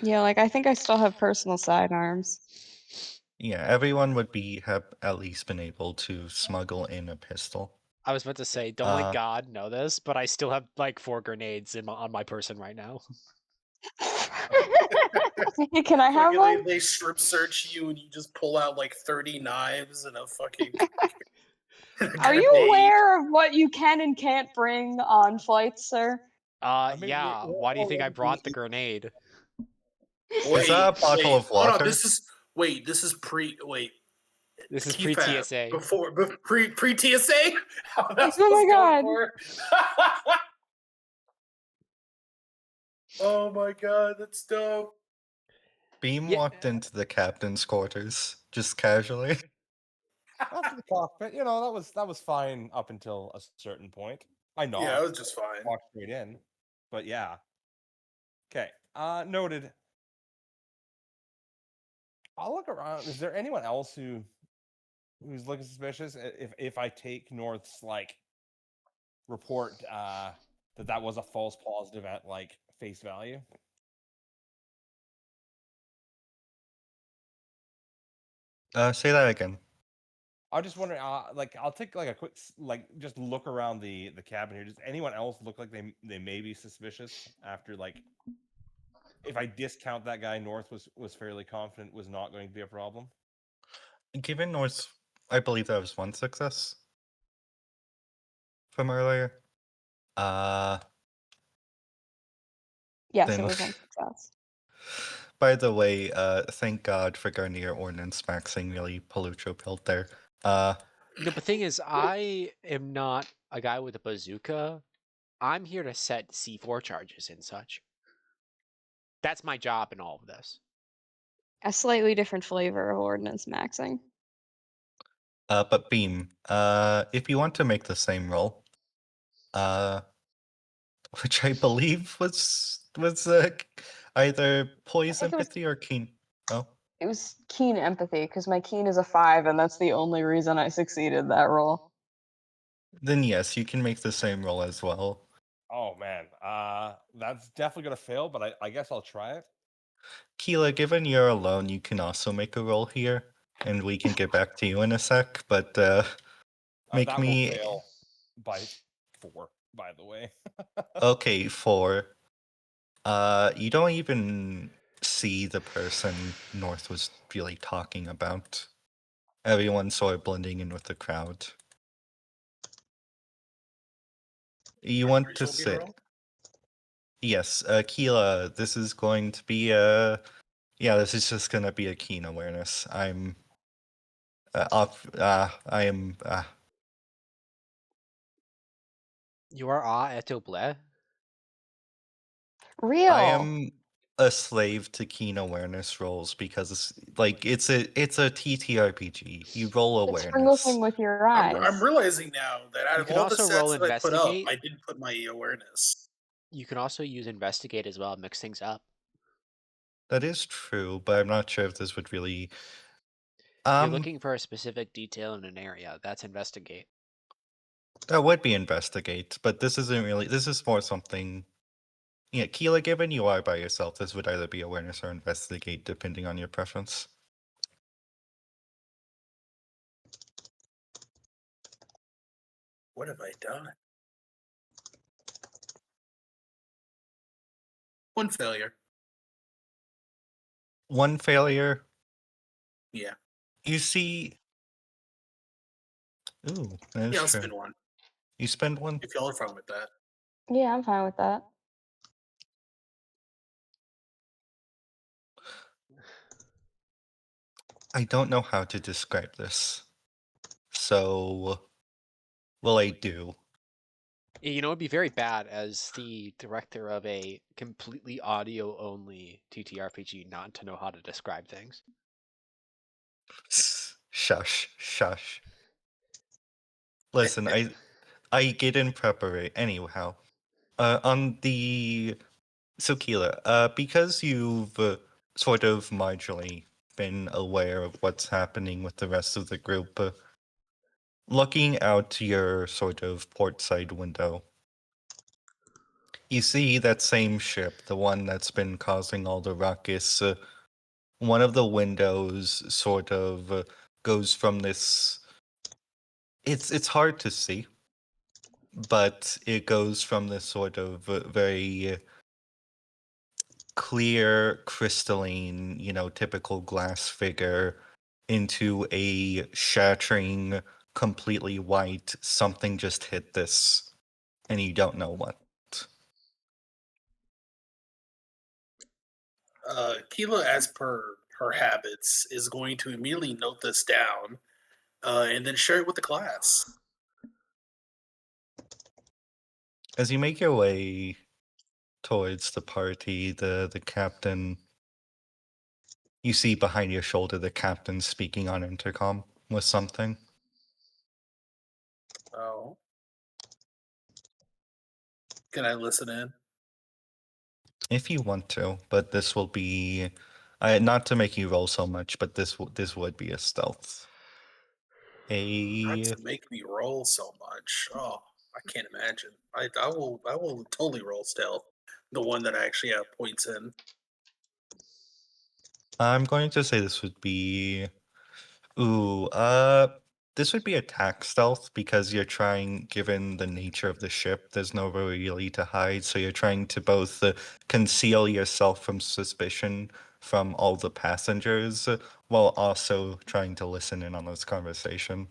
Yeah, like I think I still have personal sidearms. Yeah, everyone would have at least been able to smuggle in a pistol. I was about to say, don't let God know this, but I still have like 4 grenades on my person right now. Can I have Fucking one? they strip search you and you just pull out like 30 knives and a fucking. Are you grenade. aware of what you can and can't bring on flights, sir? mean, Yeah. Why do you think I brought the grenade? Is that a bottle of Hold on, water? this is This is Key pre fab, TSA. before pre TSA. Oh my god. Oh my god, that's dope. Beam Yeah. walked into the captain's quarters just casually. After the cockpit, you know, that was fine up until a certain point. I knocked. Yeah, it was just fine. Walked straight in, but yeah. Okay, noted. I'll look around. Is there anyone else who's looking suspicious? If I take North's like report that was a false positive at like face value. Say that again. I just wondering, like, I'll take like a quick, just look around the cabin here. Does anyone else look like they may be suspicious after like, if I discount that guy, North was fairly confident was not going to be a problem. Given North's, I believe that was one success from earlier. Yes, Then- it was one success. By the way, thank God for Garnier Ordnance maxing really Palucho built there. No, but the thing is, I am not a guy with a bazooka. I'm here to set C4 charges and such. That's my job in all of this. A slightly different flavor of ordnance maxing. But Beam, if you want to make the same roll, which I believe was either poise, think it was- empathy, or keen. Oh, It was keen empathy because my keen is a 5, and that's the only reason I succeeded that roll. then yes, you can make the same roll as well. Oh man, that's definitely gonna fail, but I guess I'll try it. Keela, given you're alone, you can also make a roll here, and we can get back to you in a sec. But make That me will fail by 4, by the way. okay. 4. You don't even see the person North was really talking about. Everyone's sort of blending in with the crowd. You want to Rachel, be a say, roll? yes, Keela, this is going to be this is just gonna be a keen awareness. I'm I am You are et oublié. Real. I am a slave to keen awareness rolls because it's a TTRPG. You roll It's sprinkling awareness. with your eyes. I'm realizing now that out You of can all the also sets roll that I put up, investigate. I didn't put my awareness. You can also use investigate as well, mix things up. That is true, but I'm not sure if this would really. If you're looking for a specific detail in an area, that's investigate. That would be investigate, but this isn't really. This is more something. Yeah, Keela, given you are by yourself, this would either be awareness or investigate, depending on your preference. What have I done? One failure. One failure. Yeah. You see. Ooh, that is Yeah, I'll true. spend one. You spend one. If y'all are fine with that. Yeah, I'm fine with that. I don't know how to describe this. So, well, I do. You know, it'd be very bad as the director of a completely audio-only TTRPG not to know how to describe things. Shush, shush. Listen, I get in preparation. Anyhow, on the so Keela, because you've sort of marginally been aware of what's happening with the rest of the group, looking out your sort of port side window, you see that same ship, the one that's been causing all the ruckus. One of the windows sort of goes from this. It's hard to see, but it goes from this sort of very clear, crystalline, typical glass figure into a shattering, completely white, something just hit this, and you don't know what. Keela, as per her habits, is going to immediately note this down and then share it with the class. As you make your way towards the party, the captain, you see behind your shoulder the captain speaking on intercom with something. Oh. Can I listen in? If you want to, but this will be not to make you roll so much, but this would be a stealth. Not to make me roll so much. Oh. I can't imagine. I will totally roll stealth. The one that I actually have points in. I'm going to say this would be. Ooh, this would be attack stealth because you're trying, given the nature of the ship, there's no really to hide. So you're trying to both conceal yourself from suspicion from all the passengers while also trying to listen in on this conversation.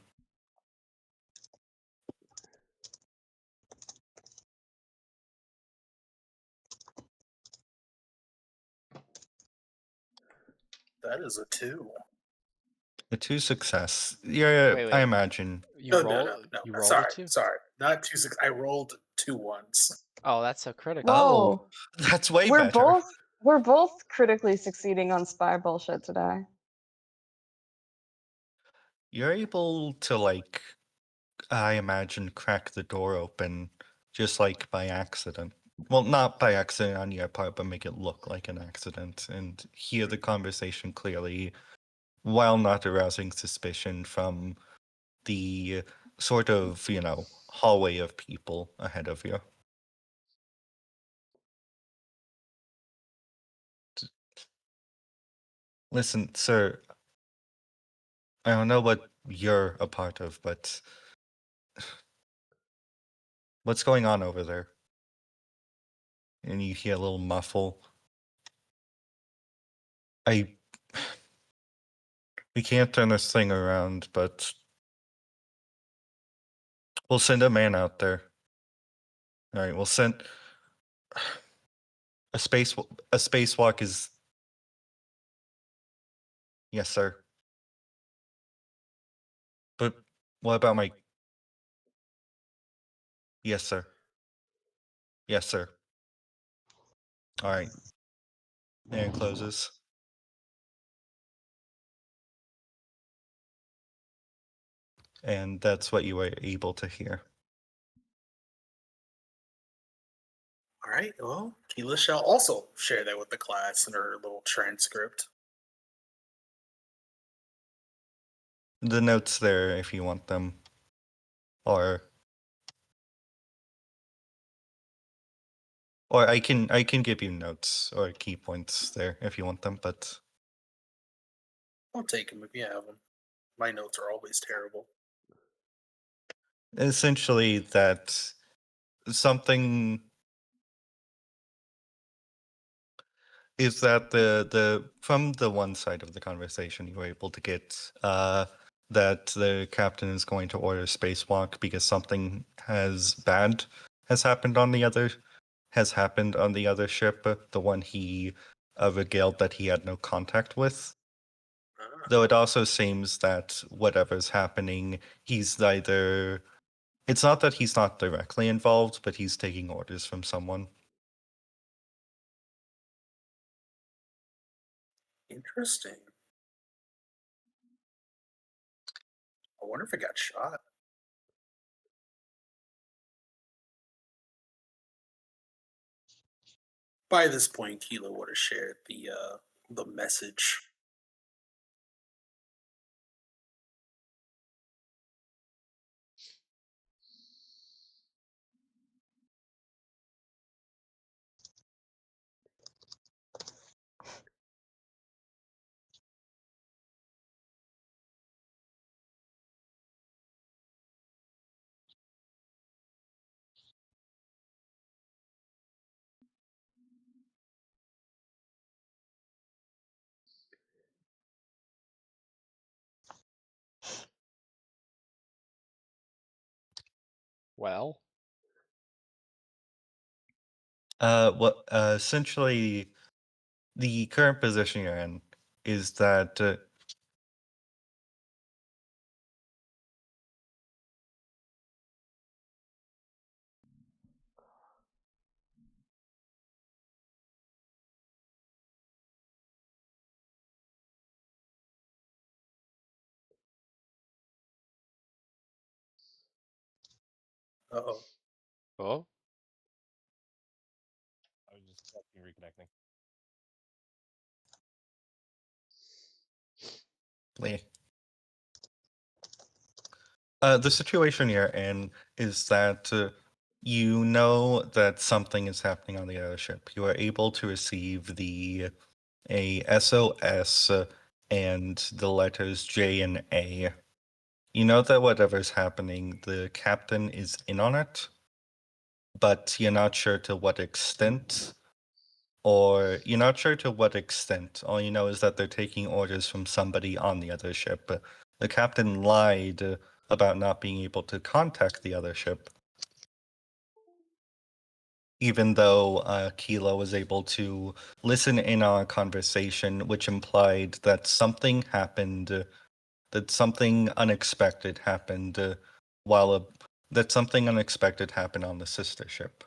That is a 2. A 2 success. Yeah, Wait, I wait. imagine. You No, roll. no, no, no. You rolled Sorry, a 2. sorry. Not 2 6. I rolled 2 ones. Oh, that's a critical. Whoa. That's way we're better. we're both critically succeeding on spy bullshit today. You're able to, like, I imagine, crack the door open just like by accident. Well, not by accident on your part, but make it look like an accident and hear the conversation clearly while not arousing suspicion from the sort of, hallway of people ahead of you. Listen, sir, I don't know what you're a part of, but what's going on over there? And you hear a little muffle. We can't turn this thing around, but we'll send a man out there. All right, we'll send a spacewalk is. Yes, sir. But what about my? Yes, sir. Yes, sir. All right. And closes. And that's what you were able to hear. All right. Well, Keela shall also share that with the class in her little transcript. The notes there if you want them. Or I can give you notes or key points there if you want them, but I'll take them if you have them. My notes are always terrible. essentially that something is that the from the one side of the conversation you were able to get that the captain is going to order spacewalk because something bad has happened on the other ship, the one he regaled that he had no contact with. Ah, Though it also seems that whatever's happening, it's not that he's not directly involved, but he's taking orders from someone. interesting. I wonder if it got shot. By this point, Keela would have shared the message. Well, What essentially the current position you're in is that Uh-oh. oh, I was just reconnecting. Lee. The situation you're in is that you know that something is happening on the other ship. You are able to receive a SOS and the letters J and A. You know that whatever's happening, the captain is in on it, but you're not sure to what extent. Or you're not sure to what extent. All you know is that they're taking orders from somebody on the other ship. The captain lied about not being able to contact the other ship, even though Kilo was able to listen in on a conversation which implied that something happened, that something unexpected happened that something unexpected happened on the sister ship.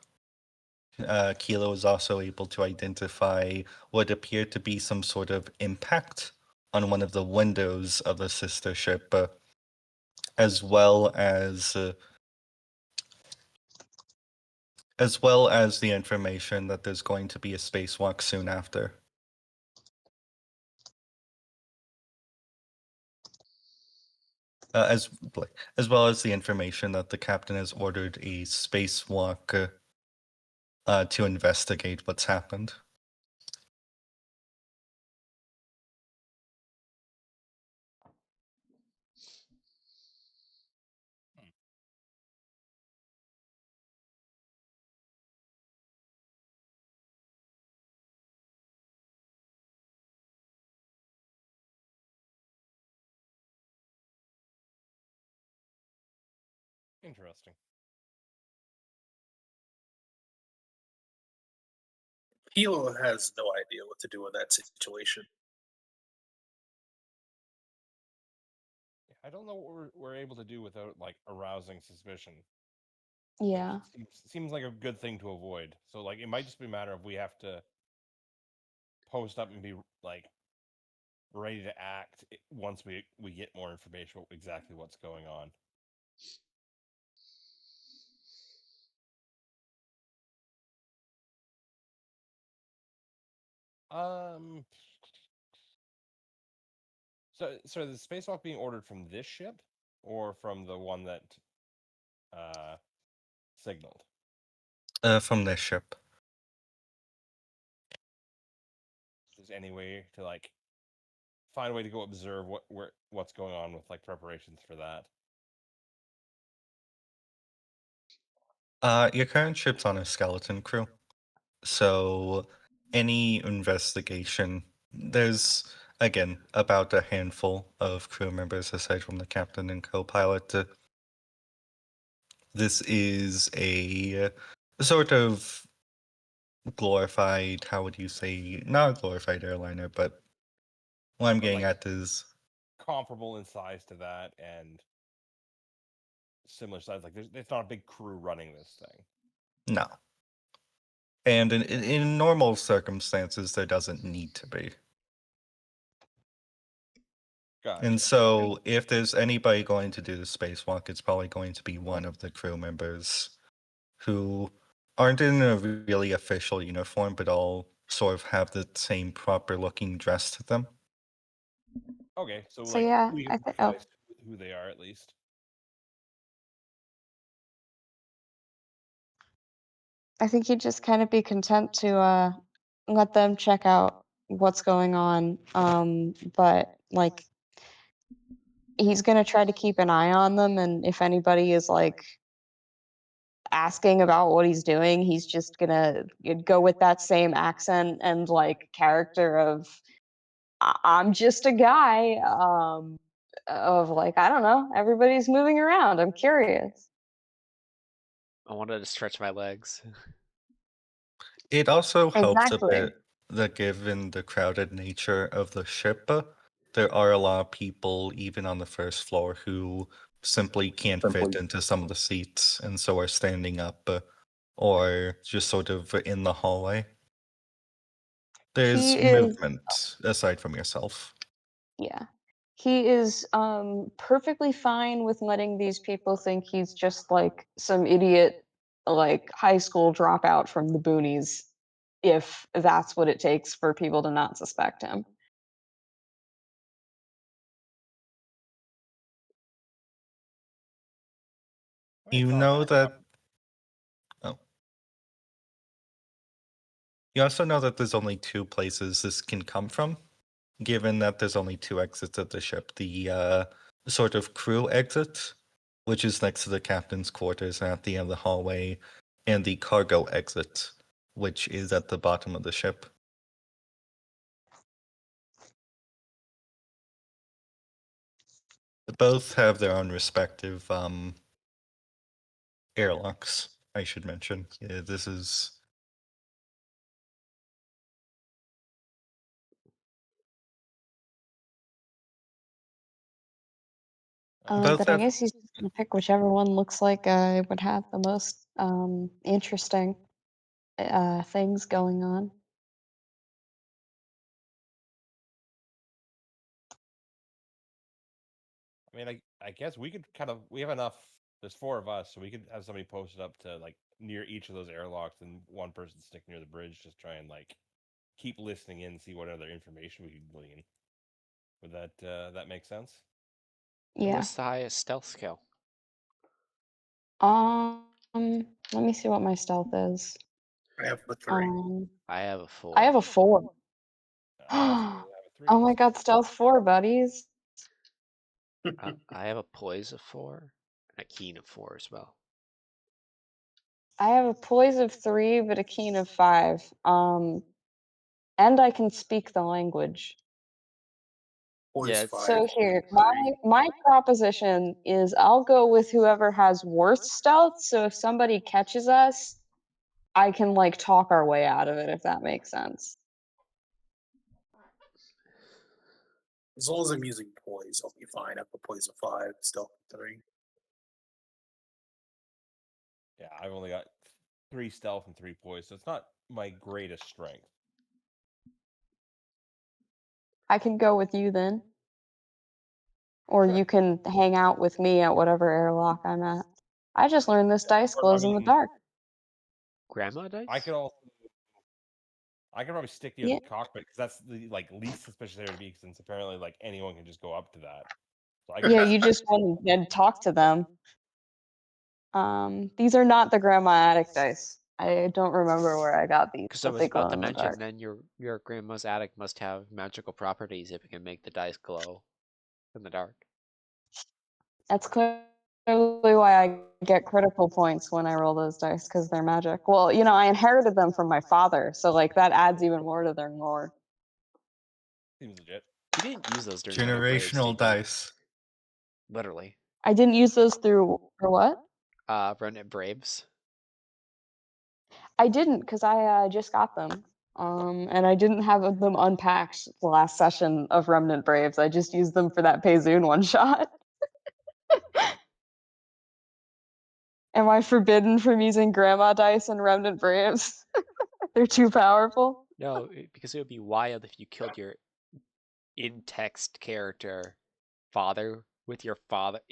Kilo was also able to identify what appeared to be some sort of impact on one of the windows of the sister ship, as well as the information that there's going to be a spacewalk soon after. As well as the information that the captain has ordered a spacewalk to investigate what's happened. Interesting. Hilo has no idea what to do in that situation. I don't know what we're able to do without like arousing suspicion. Yeah. Seems like a good thing to avoid. So like it might just be a matter of we have to post up and be like ready to act once we get more information about exactly what's going on. So the spacewalk being ordered from this ship or from the one that signaled? From this ship. Is there any way to like find a way to go observe what's going on with like preparations for that? Your current ship's on a skeleton crew. So any investigation, there's again about a handful of crew members aside from the captain and co-pilot. This is a sort of glorified, how would you say, not a glorified airliner, but what I'm But, getting like, at is comparable in size to that and similar size. Like there's not a big crew running this thing. no. And in normal circumstances, there doesn't need to be. Gotcha. And so, if there's anybody going to do the spacewalk, it's probably going to be one of the crew members who aren't in a really official uniform, but all sort of have the same proper looking dress to them. Okay, so So like yeah, we I can think. recognize who they are at least. I think he'd just kind of be content to let them check out what's going on. But like he's gonna try to keep an eye on them, and if anybody is like asking about what he's doing, he's just gonna go with that same accent and like character of I'm just a guy. Of like I don't know, everybody's moving around. I'm curious. I wanted to stretch my legs. It also helps a Exactly. bit that given the crowded nature of the ship, there are a lot of people, even on the first floor, who simply can't fit into some of the seats and so are standing up or just sort of in the hallway. There's He is movement aside from yourself. Yeah. He is perfectly fine with letting these people think he's just like some idiot, like high school dropout from the boonies, if that's what it takes for people to not suspect him. You thought know that- that. Oh. You also know that there's only two places this can come from, given that there's only two exits of the ship. The sort of crew exit, which is next to the captain's quarters and at the end of the hallway, and the cargo exit, which is at the bottom of the ship. Both have their own respective airlocks, I should mention. Yeah, this is Both But I have- guess he's just gonna pick whichever one looks like would have the most interesting things going on. I mean, I guess we could we have enough. There's four of us, so we could have somebody posted up to like near each of those airlocks, and one person stick near the bridge, just try and like keep listening in, see what other information we can glean. Would that make sense? Yeah. What's the highest stealth skill? Let me see what my stealth is. I have a 3. I have a 4. I have a 4. I also have a 3. Oh my god, stealth 4, buddies. I have a poise of 4 and a keen of 4 as well. I have a poise of 3, but a keen of 5. And I can speak the language. Poise Yeah, it's- 5. So here, 3. my proposition is I'll go with whoever has worse stealth. So if somebody catches us, I can like talk our way out of it, if that makes sense. As long as I'm using poise, I'll be fine. I have a poise of 5, stealth of 3. Yeah, I've only got 3 stealth and 3 poise, so it's not my greatest strength. I can go with you then. Or Sure. you can hang out with me at whatever airlock I'm at. I just learned this dice or, I glows in the mean- dark. Grandma dice? I could probably stick near Yeah. the cockpit because that's the like least suspicious area to be, since apparently like anyone can just go up to that. So I could Yeah, you just went and talk to them. These are not the grandma attic dice. I don't remember where I got these. Because I but was they about glow to in the mention, dark. then your grandma's attic must have magical properties if it can make the dice glow in the dark. That's clearly why I get critical points when I roll those dice, because they're magic. Well, you know, I inherited them from my father, so like that adds even more to their lore. seems legit. You didn't use those during Remnant Braves, generational did you? dice. Literally. I didn't use those through for what? Remnant Braves. I didn't, because I just got them. And I didn't have them unpacked the last session of Remnant Braves. I just used them for that Payzoon one shot. Am I forbidden from using grandma dice and Remnant Braves? They're too powerful. No, because it would be wild if you killed your in-text character father with your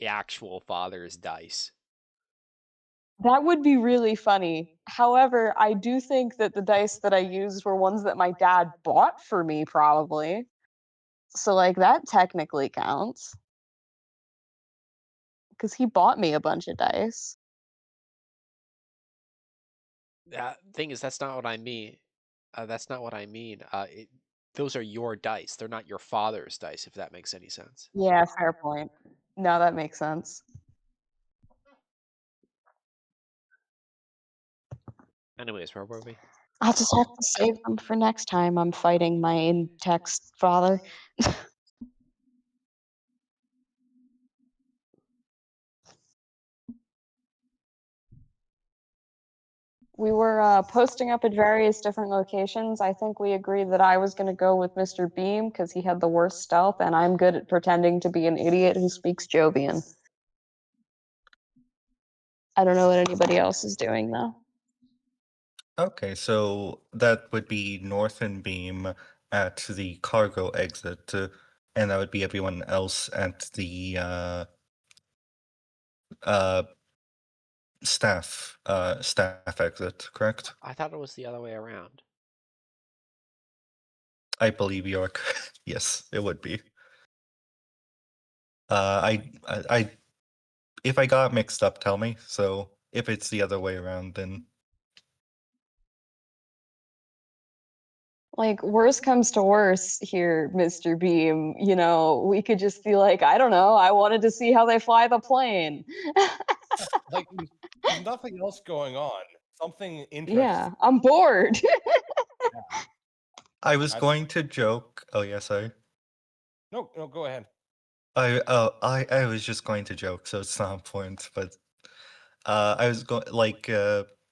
actual father's dice. That would be really funny. However, I do think that the dice that I used were ones that my dad bought for me, probably. So, like, that technically counts. Because he bought me a bunch of dice. Thing is, that's not what I mean. That's not what I mean. Those are your dice. They're not your father's dice, if that makes any sense. Yeah, fair point. No, that makes sense. Anyways, where were we? I'll just have to save them for next time I'm fighting my in-text father. We were posting up at various different locations. I think we agreed that I was going to go with Mr. Beam because he had the worst stealth, and I'm good at pretending to be an idiot who speaks Jovian. I don't know what anybody else is doing, though. Okay, so that would be North and Beam at the cargo exit, and that would be everyone else at the staff exit, correct? I thought it was the other way around. I believe you are. Yes, it would be. I if I got mixed up, tell me. So if it's the other way around, then Like, worst comes to worst here, Mr. Beam, you know, we could just be like, I don't know, I wanted to see how they fly the plane. Like, there's nothing else going on. Something interesting. Yeah, I'm bored. I was That's- going to joke. Oh yeah, sorry. No, go ahead. I was just going to joke, so it's not important. But I was going like,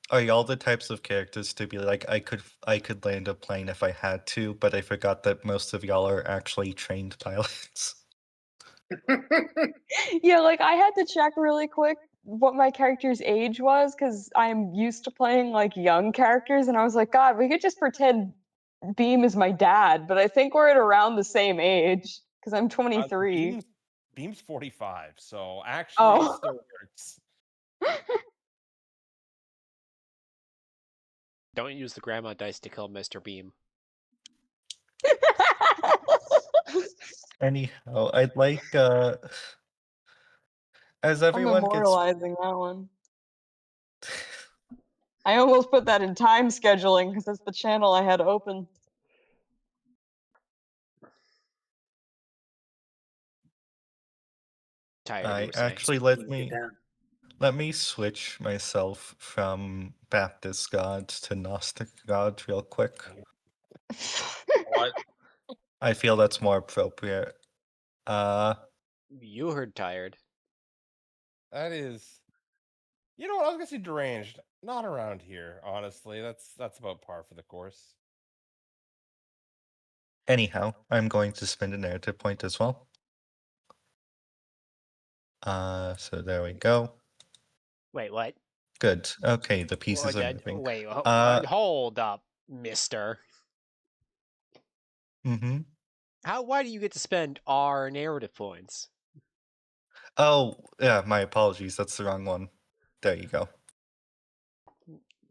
are y'all the types of characters to be like, I could land a plane if I had to, but I forgot that most of y'all are actually trained pilots. Yeah, like I had to check really quick what my character's age was because I'm used to playing like young characters, and I was like, God, we could just pretend Beam is my dad, but I think we're at around the same age because I'm 23. Beam's 45, so actually Oh. it still works. Don't use the grandma dice to kill Mr. Beam. Anyhow, I'd like as I'm everyone gets immortalizing that one. I almost put that in time scheduling because that's the channel I had open. Tired. You I were saying. actually let me switch myself from Baptist gods to Gnostic gods real quick. What? I feel that's more appropriate. You heard tired. That is, you know what? I was gonna say deranged. Not around here, honestly. That's about par for the course. Anyhow, I'm going to spend a narrative point as well. So there we go. Wait, what? Good. Okay, the pieces are moving. Wait, hold up, mister. Mm-hmm. Why do you get to spend our narrative points? Oh, yeah, my apologies. That's the wrong one. There you go.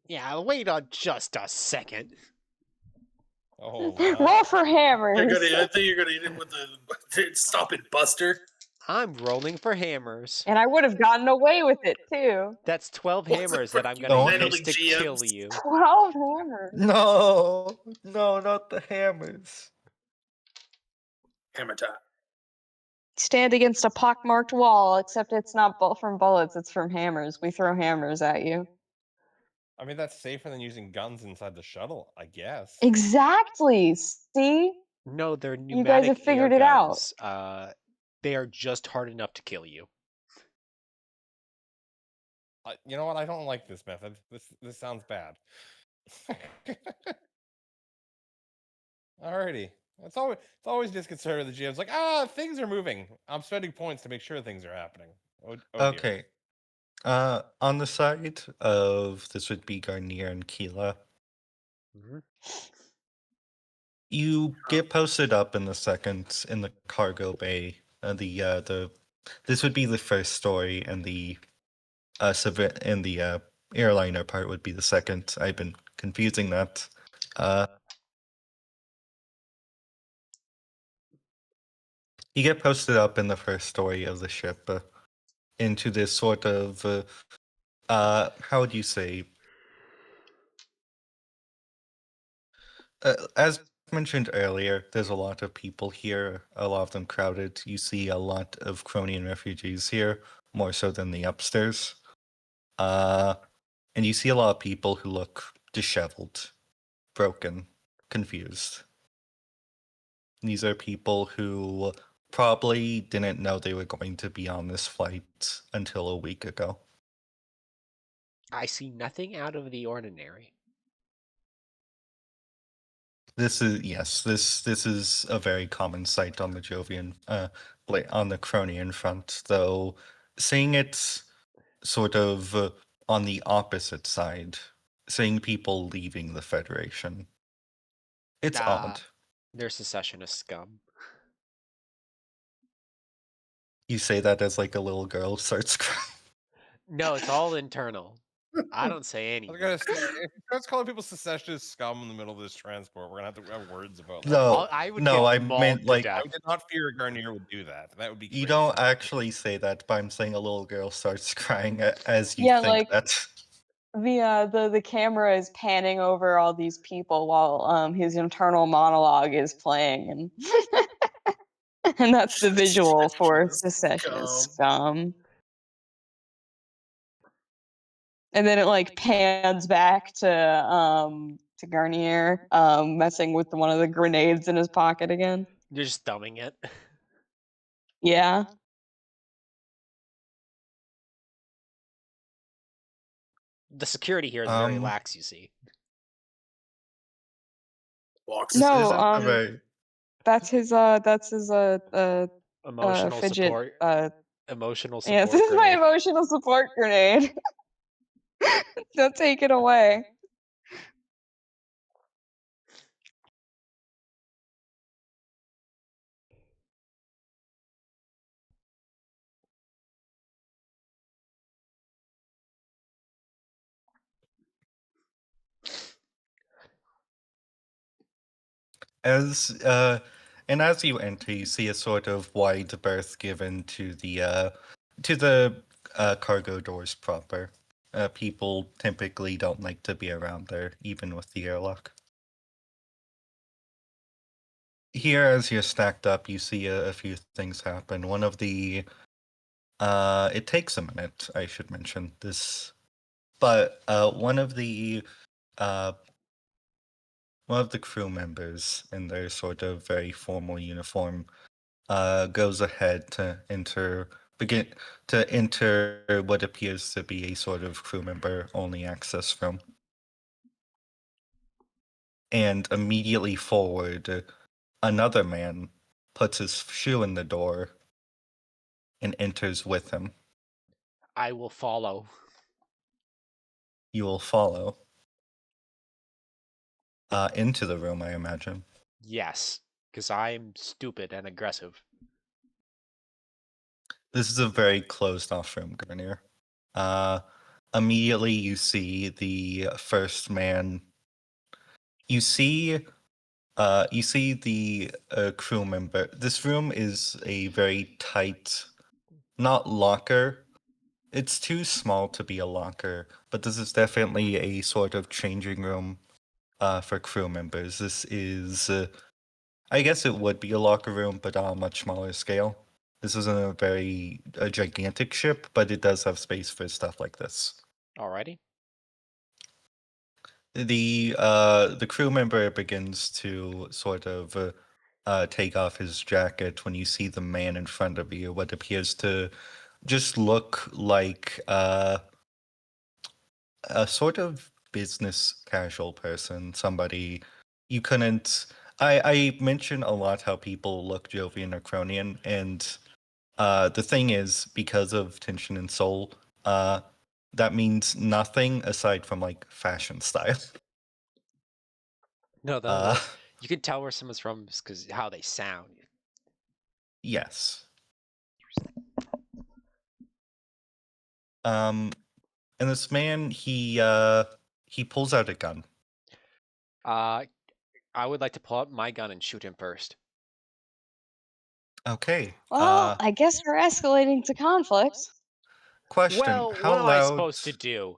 Yeah, wait on just a second. Oh, wow. Roll for hammers. I think you're gonna hit him with the stop it, Buster. I'm rolling for hammers. And I would have gotten away with it too. That's 12 What's hammers the that I'm fuck gonna you use to handling kill GMs? you. 12 hammers. No, not the hammers. Hammer time. Stand against a pockmarked wall, except it's not from bullets, it's from hammers. We throw hammers at you. I mean, that's safer than using guns inside the shuttle, I guess. Exactly. See? No, they're You guys pneumatic have figured air it out. guns. They are just hard enough to kill you. You know what? I don't like this method. This sounds bad. Alrighty. It's always disconcerting. The GM's like, things are moving. I'm spending points to make sure things are happening. Oh dear. Okay. On the side of this would be Garnier and Keela. Mhm. You get posted up in the cargo bay. This would be the first story, and the airliner part would be the second. I've been confusing that. You get posted up in the first story of the ship into this sort of how would you say? As mentioned earlier, there's a lot of people here, a lot of them crowded. You see a lot of Cronian refugees here, more so than the upstairs. And you see a lot of people who look disheveled, broken, confused. These are people who probably didn't know they were going to be on this flight until a week ago. I see nothing out of the ordinary. This is a very common sight on the Jovian, on the Cronian front, though seeing it sort of on the opposite side, seeing people leaving the Federation. It's odd. They're secessionist scum. You say that as like a little girl starts crying. No, it's all internal. I don't say I anything. was gonna say, if he starts calling people secessionist scum in the middle of this transport, we're gonna have to have words about that. No, I would no, get I mauled meant to like death. I did not fear Garnier would do that. That would be you crazy. don't actually say that, but I'm saying a little girl starts crying as you Yeah, think like- that. The camera is panning over all these people while his internal monologue is playing, and and that's the visual for secessionist scum. And then it like pans back to Garnier messing with one of the grenades in his pocket again. You're just thumbing it. Yeah. The security here is very Um, lax, you see. Walks. This No, isn't a very that's his Emotional fidget support. Emotional support. yeah, this is my grenade. emotional support grenade. Don't take it away. and as you enter, you see a sort of wide berth given to the cargo doors proper. People typically don't like to be around there, even with the airlock. Here, as you're stacked up, you see a few things happen. One of the it takes a minute, I should mention this, but one of the crew members in their sort of very formal uniform goes ahead to enter what appears to be a sort of crew member only access room. And immediately forward, another man puts his shoe in the door and enters with him. I will follow. You will follow into the room, I imagine. Yes, because I'm stupid and aggressive. This is a very closed off room, Garnier. Immediately you see the first man. You see the crew member. This room is a very tight, not locker. It's too small to be a locker, but this is definitely a sort of changing room for crew members. This is, I guess it would be a locker room, but on a much smaller scale. This isn't a gigantic ship, but it does have space for stuff like this. Alrighty. The crew member begins to sort of take off his jacket when you see the man in front of you. What appears to just look like a sort of business casual person. Somebody you couldn't. I mention a lot how people look Jovian or Cronian, and the thing is, because of Tension and Soul, that means nothing aside from like fashion style. No, you can tell where someone's from because how they sound. Yes. And this man, he pulls out a gun. I would like to pull out my gun and shoot him first. Okay. Well, I guess we're escalating to conflict. Question: Well, how what am loud? I supposed to do?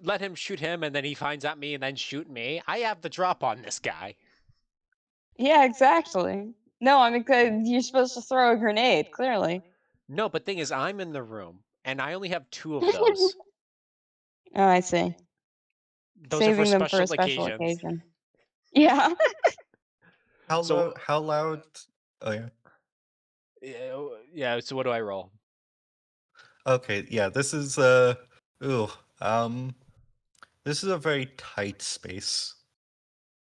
Let him shoot him, and then he finds out me, and then shoot me. I have the drop on this guy. Yeah, exactly. No, I mean, 'cause you're supposed to throw a grenade, clearly. No, but thing is, I'm in the room, and I only have 2 of those. Oh, I see. Those Saving are them for for a special special occasions. occasion. Yeah. How loud? Oh yeah. Yeah. So what do I roll? Okay. Yeah. This is ooh. This is a very tight space.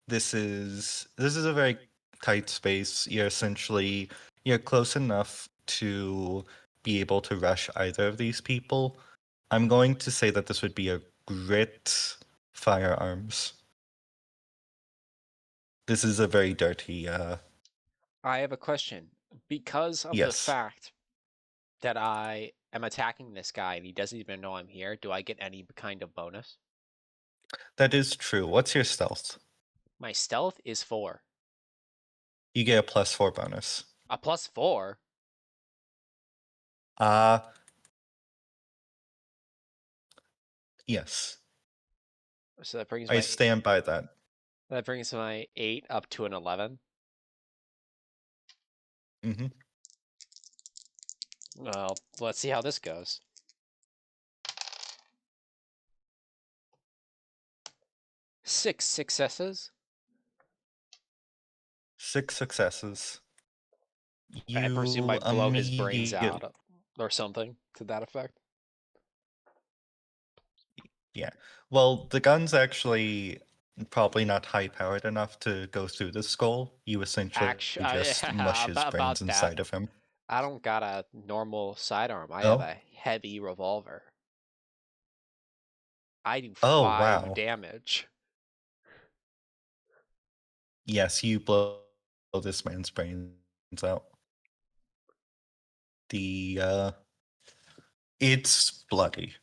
This is a very tight space. You're close enough to be able to rush either of these people. I'm going to say that this would be a grit firearms. This is a very dirty I have a question. Because of the Yes. fact that I am attacking this guy and he doesn't even know I'm here, do I get any kind of bonus? That is true. What's your stealth? My stealth is 4. You get a +4 bonus. A +4? Yes. So that brings I my stand by that. 8 up to an 11. Mm-hmm. Well, let's see how this goes. Six successes. 6 successes. I presume I blow his brains immediate- out or something to that effect. Yeah. Well, the gun's actually probably not high powered enough to go through the skull. You essentially just mush his about brains that. inside of him. I don't got a normal sidearm. I Oh? have a heavy revolver. I do Oh, 5 wow. damage. Yes, you blow this man's brains out. It's bloody.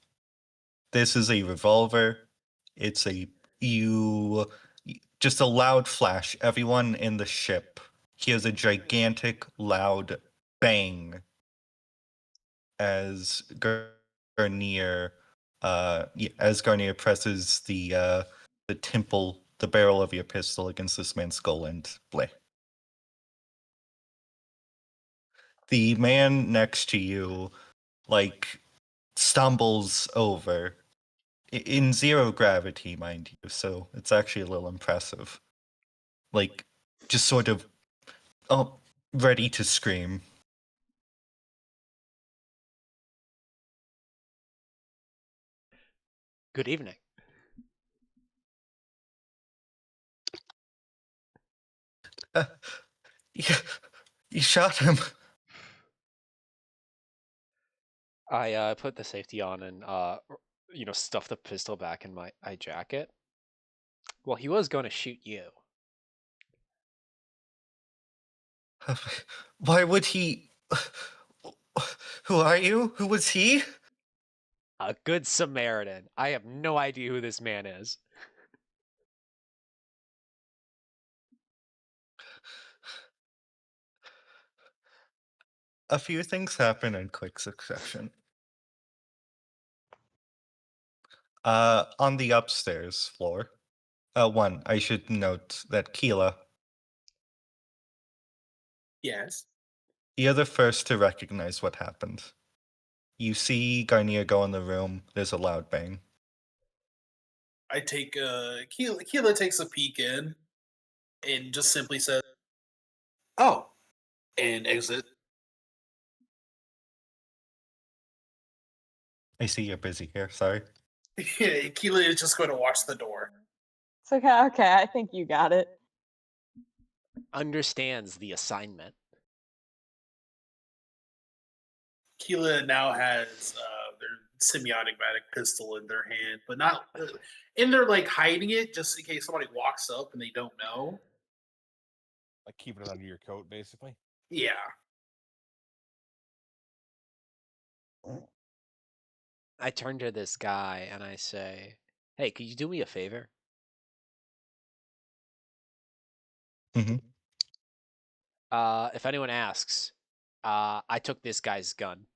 This is a revolver. It's just a loud flash. Everyone in the ship hears a gigantic loud bang as Garnier presses the barrel of your pistol against this man's skull and bleh. The man next to you, stumbles over in 0 gravity, mind you, so it's actually a little impressive. Just sort of ready to scream. Good evening. You shot him. I put the safety on and stuff the pistol back in my jacket. Well, he was going to shoot you. Why would he? Who are you? Who was he? A good Samaritan. I have no idea who this man is. A few things happen in quick succession. On the upstairs floor. One, I should note that Keela, Yes. you're the first to recognize what happened. You see Garnier go in the room. There's a loud bang. I take Keela takes a peek in and just simply says, "Oh," and exit. I see you're busy here. Sorry. Yeah, Keela is just going to watch the door. It's okay. Okay, I think you got it. Understands the assignment. Keela now has their semi-automatic pistol in their hand, but not, and they're hiding it just in case somebody walks up and they don't know. Like keeping it under your coat, basically. Yeah. I turn to this guy and I say, "Hey, could you do me a favor?" Mm-hmm. If anyone asks, I took this guy's gun.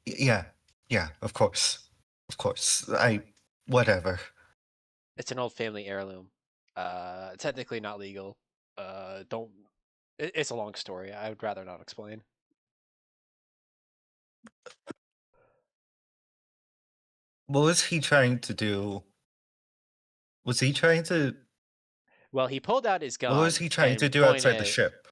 Yeah, of course. Whatever. It's an old family heirloom. Technically not legal. It's a long story. I would rather not explain. What was he trying to do? Was he trying to? Well, he pulled out his gun. What was he trying to and do outside the pointed- ship?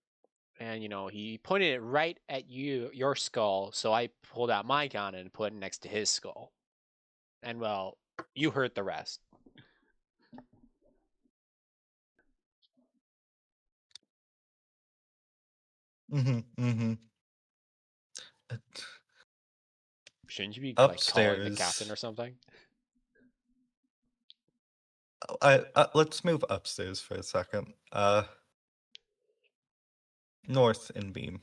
And he pointed it right at your skull. So I pulled out my gun and put it next to his skull. And well, you heard the rest. Mm-hmm. Shouldn't you be calling the Upstairs. captain or something? Let's move upstairs for a second. North and Beam.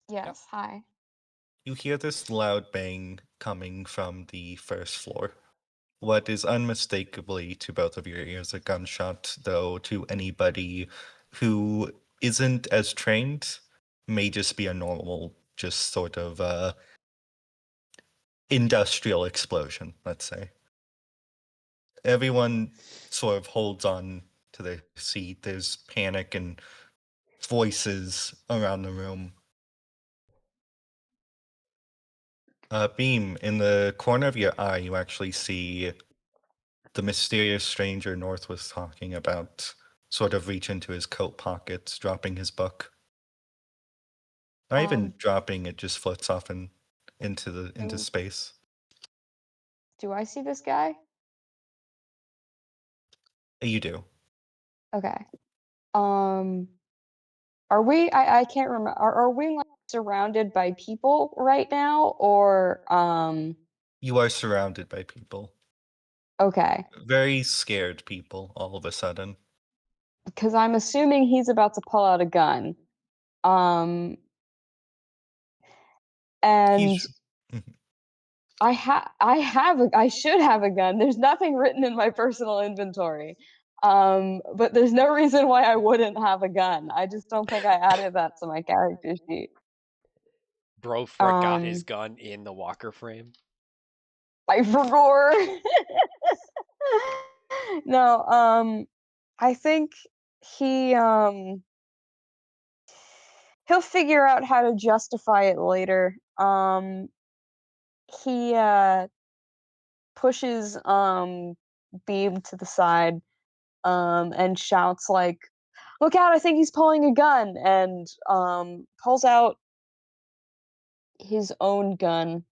Yes, hi. You hear this loud bang coming from the first floor. What is unmistakably to both of your ears a gunshot, though to anybody who isn't as trained, may just be a normal, just sort of industrial explosion, let's say. Everyone sort of holds on to their seat. There's panic and voices around the room. Beam, in the corner of your eye, you actually see the mysterious stranger North was talking about sort of reach into his coat pockets, dropping his book. Not even dropping, it just floats off into space. Do I see this guy? You do. Okay. Are we? I can't remember. Are we like surrounded by people right now, or You are surrounded by people. Okay, Very scared people all of a sudden. because I'm assuming he's about to pull out a gun. And Mhm. I should have a gun. There's nothing written in my personal inventory. But there's no reason why I wouldn't have a gun. I just don't think I added that to my character sheet. Bro got his Um, gun in the walker frame. I forgot. No, I think he he'll figure out how to justify it later. He pushes Beam to the side and shouts like, "Look out, I think he's pulling a gun," and pulls out his own gun.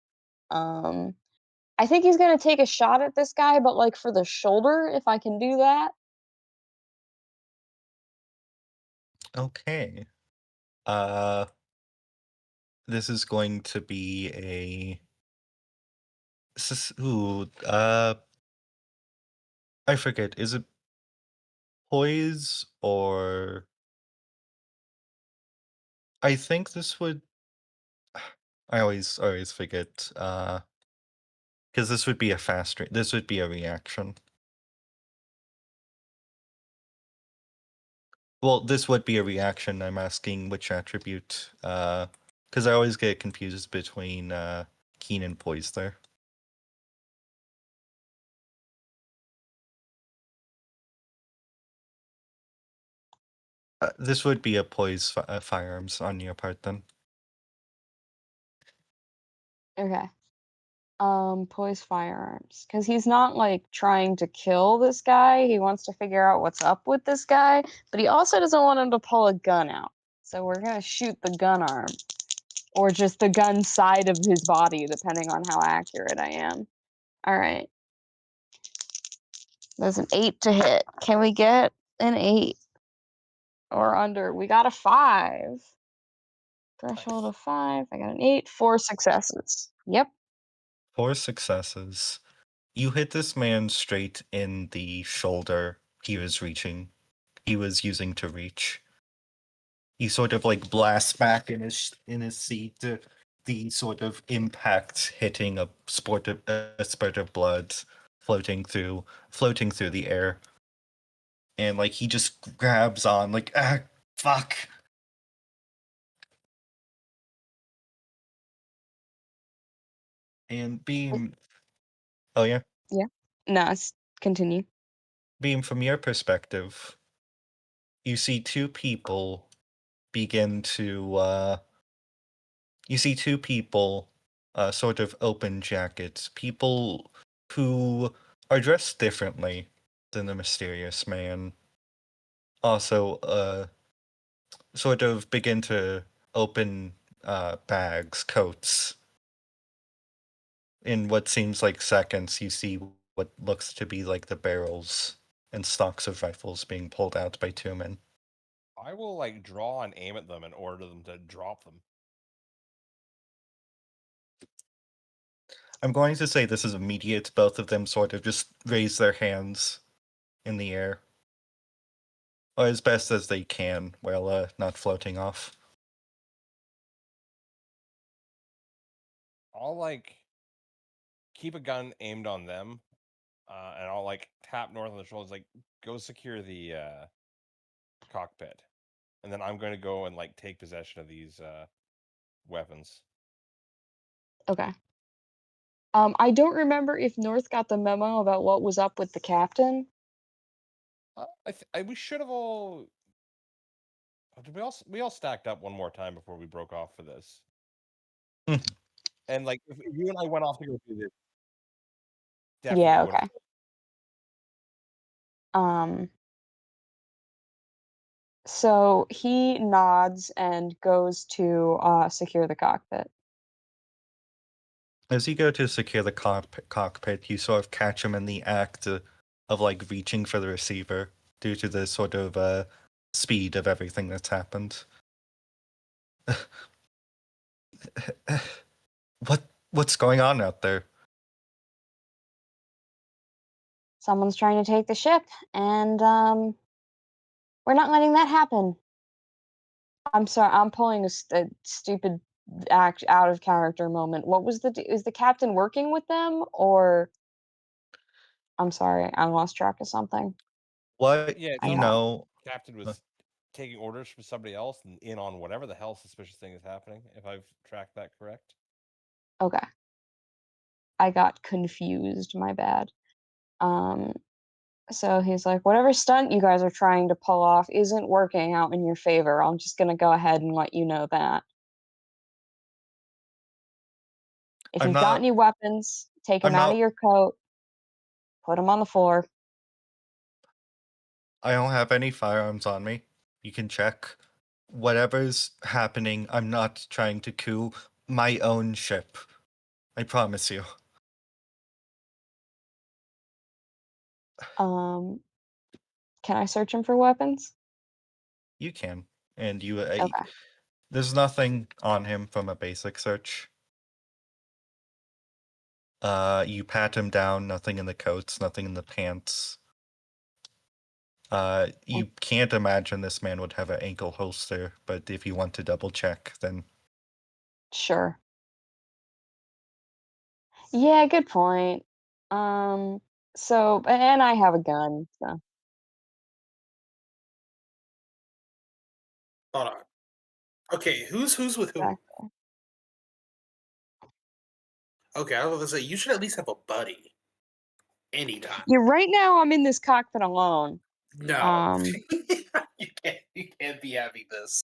I think he's gonna take a shot at this guy, but like for the shoulder, if I can do that. Okay. This is going to be a. Ooh, I forget. Is it poise or? I think this would. I always forget. Because this would be a fast. This would be a reaction. Well, this would be a reaction. I'm asking which attribute. Because I always get confused between keen and poise there. This would be a poise firearms on your part then. Okay. Poise firearms. Because he's not like trying to kill this guy. He wants to figure out what's up with this guy, but he also doesn't want him to pull a gun out. So we're gonna shoot the gun arm. Or just the gun side of his body, depending on how accurate I am. Alright. There's an 8 to hit. Can we get an 8? Or under? We got a 5. Threshold Nice. of 5. I got an 8. 4 successes. Yep. 4 successes. You hit this man straight in the shoulder he was using to reach. He sort of like blasts back in his seat, the sort of impact hitting a spurt of blood floating through the air. And like he just grabs on like, fuck. And Beam. Oh yeah? Yeah. No, continue. Beam, from your perspective, you see two people begin to you see two people sort of open jackets, people who are dressed differently than the mysterious man, also sort of begin to open bags, coats. In what seems like seconds, you see what looks to be like the barrels and stocks of rifles being pulled out by two men. I will like draw and aim at them and order them to drop them. I'm going to say this is immediate. Both of them sort of just raise their hands in the air. Or as best as they can while not floating off. I'll like keep a gun aimed on them, and I'll like tap North on the shoulders, like go secure the cockpit, and then I'm going to go and like take possession of these weapons. Okay. I don't remember if North got the memo about what was up with the captain. We should have all. Did we all stacked up one more time before we broke off for this? Hmm. And like, if you and I went off to go do this, Yeah, definitely would have. okay. Um, so he nods and goes to secure the cockpit. As you go to secure the cockpit, you sort of catch him in the act of like reaching for the receiver due to the sort of speed of everything that's happened. What's going on out there? Someone's trying to take the ship, and we're not letting that happen. I'm sorry, I'm pulling a stupid act out of character moment. What was is the captain working with them, or I'm sorry, I lost track of something. What Yeah, it you sounds like know? the captain was taking orders from somebody else and in on whatever the hell suspicious thing is happening. If I've tracked that correct. Okay. I got confused, my bad. So he's like, whatever stunt you guys are trying to pull off isn't working out in your favor. I'm just gonna go ahead and let you know that. If I'm you've got not. any weapons, take I'm them out of not. your coat, put them on the floor. I don't have any firearms on me. You can check. Whatever's happening, I'm not trying to coup my own ship. I promise you. Can I search him for weapons? You can, and you. Okay. There's nothing on him from a basic search. You pat him down. Nothing in the coats. Nothing in the pants. You can't imagine this man would have an ankle holster, but if you want to double check, then Sure. Yeah, good point. So, and I have a gun, so. Hold on. Okay, who's with who? Okay. Okay, I was gonna say you should at least have a buddy. Anytime. Yeah, right now I'm in this cockpit alone. No, you can't be having this.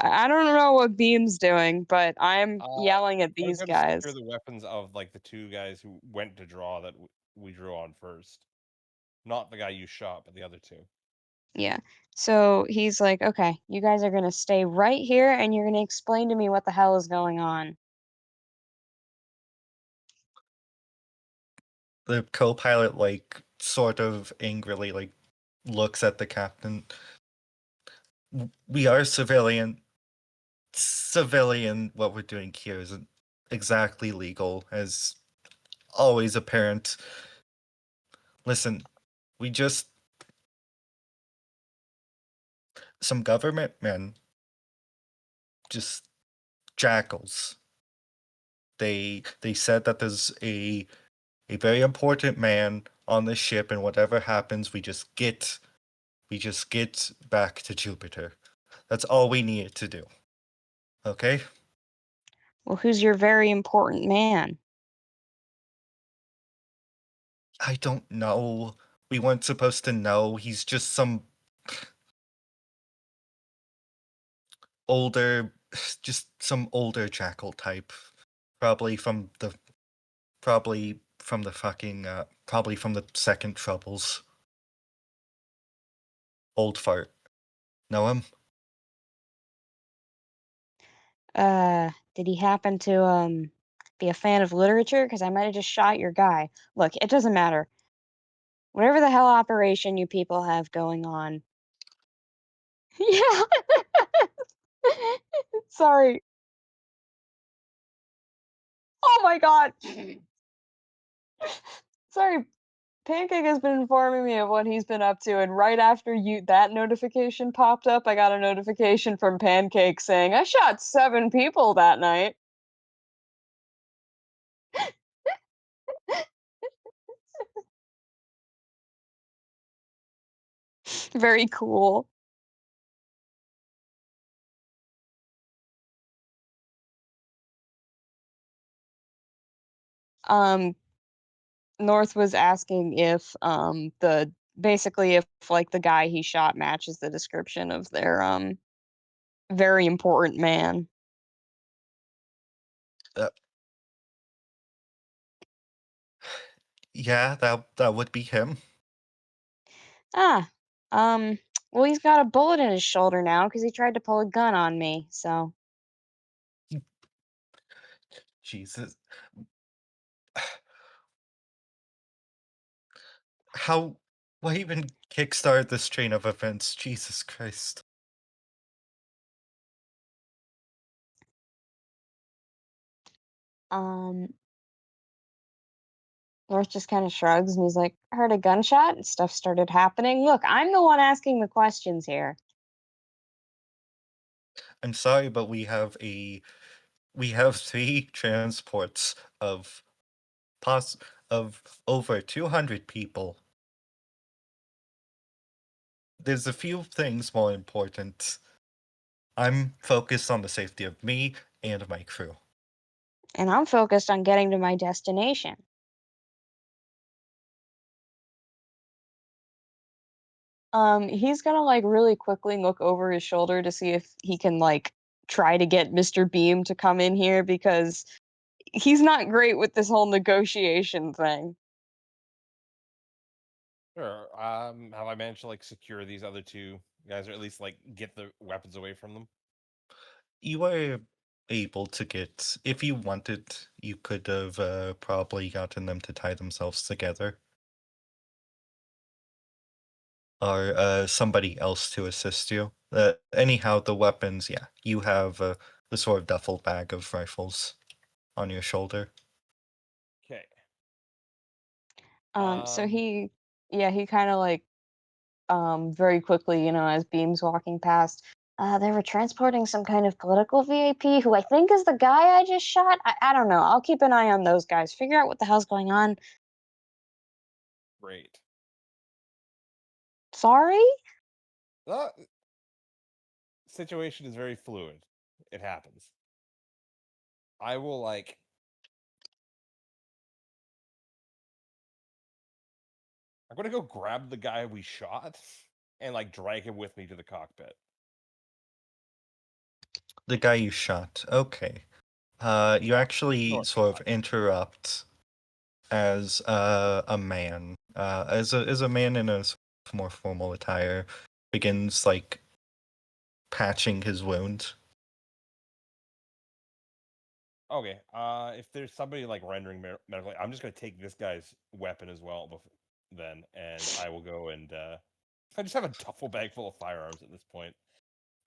I don't know what Beam's doing, but I'm yelling at I was these going to guys. secure the weapons of like the two guys who went to draw that we drew on first. Not the guy you shot, but the other two. Yeah. So he's like, okay, you guys are gonna stay right here and you're gonna explain to me what the hell is going on. the co-pilot like sort of angrily like looks at the captain. We are civilian. What we're doing here isn't exactly legal, as always apparent. Listen, we just some government men, just jackals. They said that there's a very important man on the ship, and whatever happens, we just get back to Jupiter. That's all we needed to do. Okay? Well, who's your very important man? I don't know. We weren't supposed to know. He's just some older, just some older jackal type. Probably from the, probably from the second Troubles. Old fart. Know him? Did he happen to be a fan of literature? Because I might have just shot your guy. Look, it doesn't matter. Whatever the hell operation you people have going on. Yeah. Sorry. Oh my god. Sorry. Pancake has been informing me of what he's been up to, and right after that notification popped up, I got a notification from Pancake saying, I shot 7 people that night. Very cool. Um, North was asking if basically if like the guy he shot matches the description of their very important man. Yeah, that would be him. Ah, well, he's got a bullet in his shoulder now because he tried to pull a gun on me. So Jesus. How why even kickstart this chain of events? Jesus Christ. um, North just kind of shrugs and he's like, "I heard a gunshot and stuff started happening. Look, I'm the one asking the questions here." I'm sorry, but we have 3 transports of of over 200 people. There's a few things more important. I'm focused on the safety of me and my crew. And I'm focused on getting to my destination. He's gonna like really quickly look over his shoulder to see if he can like try to get Mr. Beam to come in here because he's not great with this whole negotiation thing. Sure. Have I managed to like secure these other two guys, or at least like get the weapons away from them? You were able to get, if you wanted, you could have probably gotten them to tie themselves together. Or somebody else to assist you. Anyhow, the weapons, yeah, you have the sort of duffel bag of rifles on your shoulder. Okay. So he kind of like very quickly, as Beam's walking past, they were transporting some kind of political VIP who I think is the guy I just shot. I don't know. I'll keep an eye on those guys. Figure out what the hell's going on. Great. Sorry? The situation is very fluid. It happens. I will like. I'm gonna go grab the guy we shot and like drag him with me to the cockpit. The guy you shot. Okay. You actually North sort of shot. interrupt as a man, as a man in a more formal attire, begins like patching his wound. Okay. If there's somebody like rendering medical, I'm just gonna take this guy's weapon as well. Then, and I will go and I just have a duffel bag full of firearms at this point,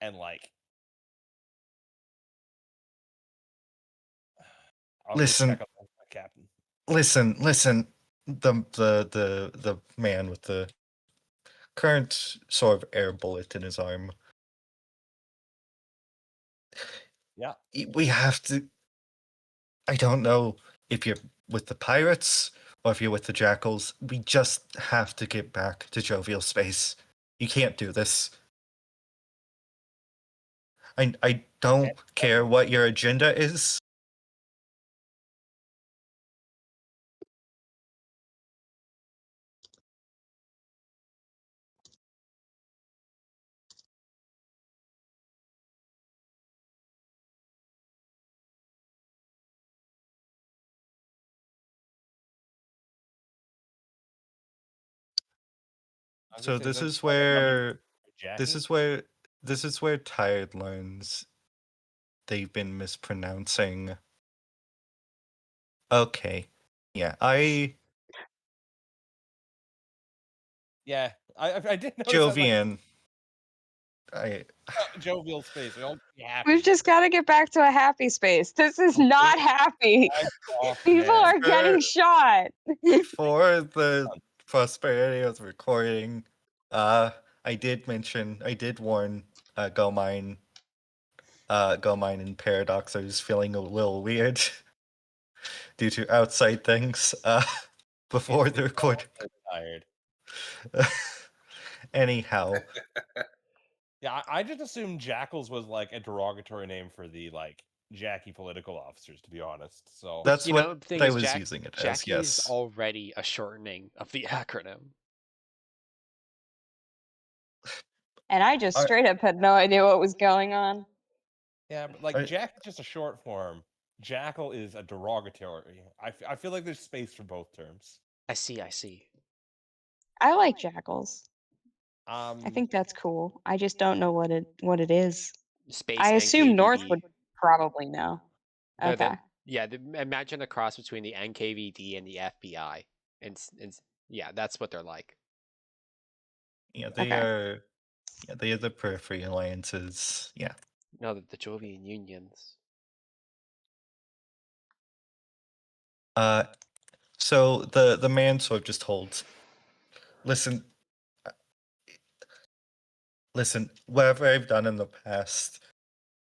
and like, I'll go Listen, check on my captain. listen. The man with the current sort of air bullet in his arm. Yeah. We have to. I don't know if you're with the pirates or if you're with the jackals. We just have to get back to jovial space. You can't do this. I don't care what your agenda is. I was So gonna say, this that is like a number where this Jackie? is where this is where Tired learns they've been mispronouncing. Okay. Yeah, Yeah, I did notice that. Like, Jovian. I jovial space. We all be happy. We've just got to get back to a happy space. This is not happy. Off, People man. are getting shot. for the prosperity of the recording, I did warn Go Mine and Paradox are just feeling a little weird due to outside things before the record. Tired. Anyhow, Yeah, I just assumed Jackals was like a derogatory name for the like Jackie political officers, to be honest. So that's You what know, the thing I is, was using it as. Jackie's Yes. already a shortening of the acronym. And I just I- straight up had no idea what was going on. yeah, but like I- Jack is just a short form. Jackal is a derogatory. I feel like there's space for both terms. I see. I like jackals. Um, I think that's cool. I just don't know what it is. Space I assume North NKVD. would probably know. They're Okay. imagine the cross between the NKVD and the FBI, and yeah, that's what they're like. Yeah, they Okay. are. Yeah, they are the periphery alliances. Yeah. No, the Jovian unions. So the man sort of just holds. Listen, whatever I've done in the past,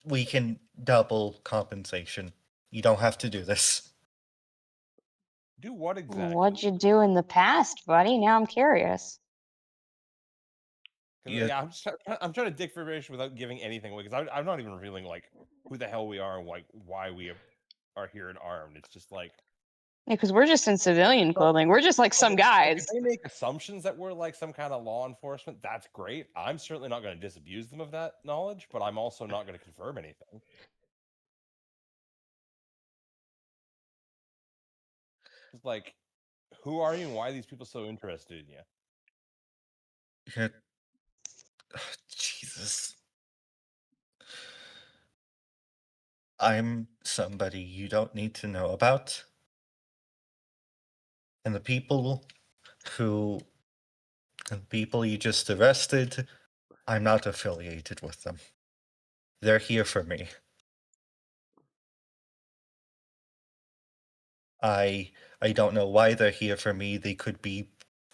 we can double compensation. You don't have to do this. do what exactly? What'd you do in the past, buddy? Now I'm curious. 'Cause, Yeah. yeah, I'm trying to dig for information without giving anything away because I'm not even revealing like who the hell we are and like why we are here and armed. It's just like Yeah, because we're just in civilian clothing. We're just like some if guys. they make assumptions that we're like some kind of law enforcement, that's great. I'm certainly not going to disabuse them of that knowledge, but I'm also not going to confirm anything. It's like, who are you and why are these people so interested in you? Yeah. Jesus. I'm somebody you don't need to know about. And the people you just arrested, I'm not affiliated with them. They're here for me. I don't know why they're here for me. They could be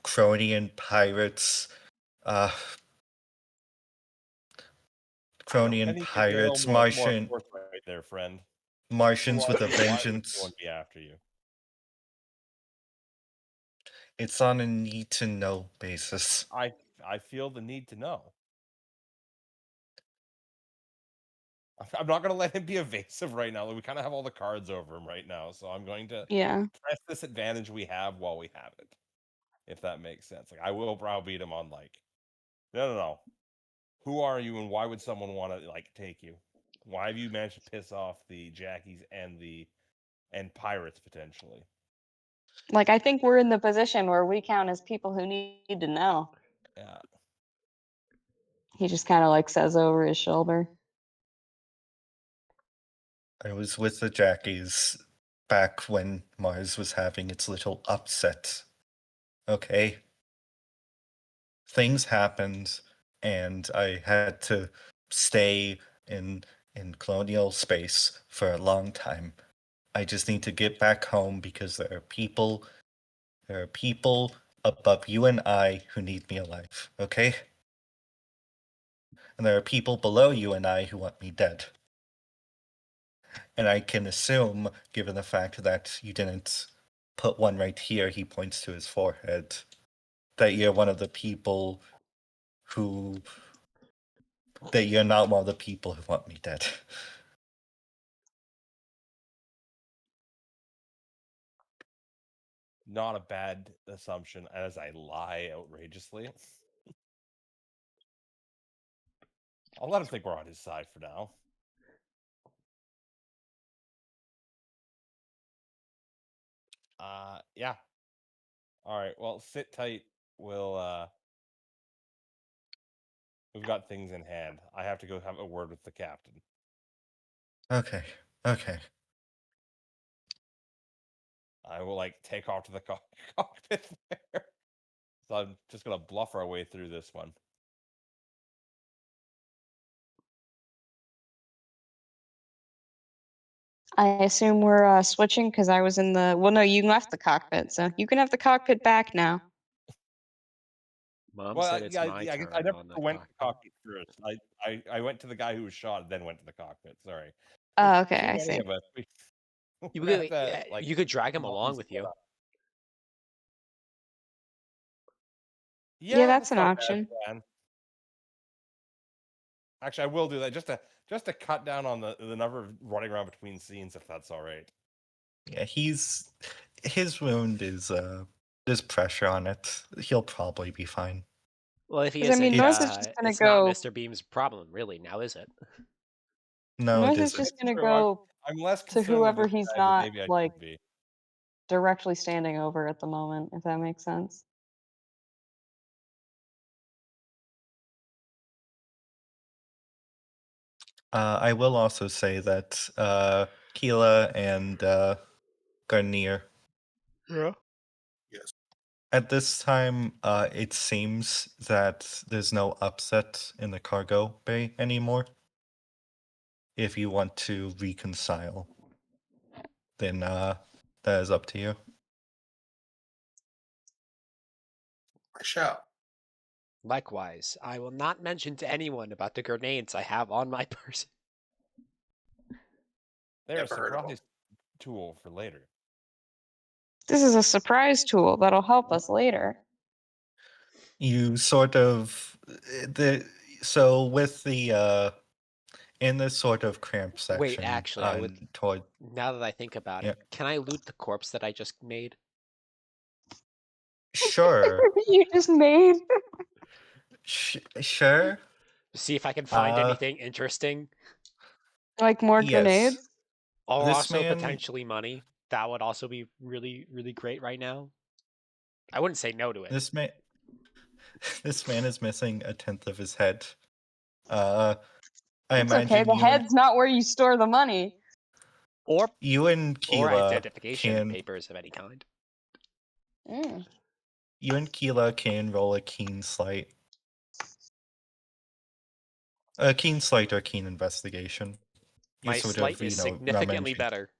Cronian pirates. I Cronian need you to be a little pirates, more Martian forthright there, friend. Martians Who with are a you? Why would vengeance. anyone be after you? It's on a need to know basis. I feel the need to know. I'm not going to let him be evasive right now. We kind of have all the cards over him right now, so I'm going to Yeah. press this advantage we have while we have it, if that makes sense. Like I will browbeat him on like, no. Who are you, and why would someone want to like take you? Why have you managed to piss off the Jackies and pirates potentially? Like I think we're in the position where we count as people who need to know. Yeah. He just kind of like says over his shoulder. I was with the Jackies back when Mars was having its little upset. Okay? Things happened, and I had to stay in colonial space for a long time. I just need to get back home because there are people above you and I who need me alive, okay? And there are people below you and I who want me dead. And I can assume, given the fact that you didn't put one right here, he points to his forehead, that you're one of the people that you're not one of the people who want me dead. Not a bad assumption as I lie outrageously. I'll let him think we're on his side for now. Yeah. All right. Well, sit tight. We've got things in hand. I have to go have a word with the captain. Okay. I will like take off to the cockpit there. So I'm just gonna bluff our way through this one. I assume we're switching because I was in the. Well, no, you left the cockpit, so you can have the cockpit back now. Mom Well, said it's yeah, my I guess turn I never on the went to the cockpit. cockpit first. I went to the guy who was shot, then went to the cockpit. Sorry. Oh, There's okay, too I many see. of us. You We're gonna could, have to, like, you could drag him all along be with split you. up. Yeah, that's an not a bad option. plan. Actually, I will do that just to cut down on the number of running around between scenes, if that's all right. Yeah, his wound is there's pressure on it. He'll probably be fine. Well, if he 'Cause, I isn't, mean, North is just gonna it's not go. Mr. Beam's problem, really. Now is it? No, it North is isn't. just gonna True, go I'm less to concerned with whoever this he's guy than not maybe I like should be. directly standing over at the moment, if that makes sense. I will also say that Keela and Garnier, Yeah. Yes. at this time, it seems that there's no upset in the cargo bay anymore. If you want to reconcile, then that is up to you. I shall. Likewise, I will not mention to anyone about the grenades I have on my person. They're a Never heard of 'em. surprise tool for later. This is a surprise tool that'll help us later. You sort of so with the in this sort of cramped section. Wait, actually, I would. Toward Now that I think about it, can I loot the corpse that I just made? sure, You just made. sure. See if I can find Uh, anything interesting, Like more Yes. grenades? or This also man- potentially money. That would also be really, really great right now. I wouldn't say no to it. This man, this man is missing a tenth of his head. I It's imagine okay. The head's not where you store the money. Or you and or Keela identification can papers of any kind. Mm. you and Keela can roll a keen sleight. A keen sleight or keen investigation. You My sort sleight of, is you know, significantly rummage- better.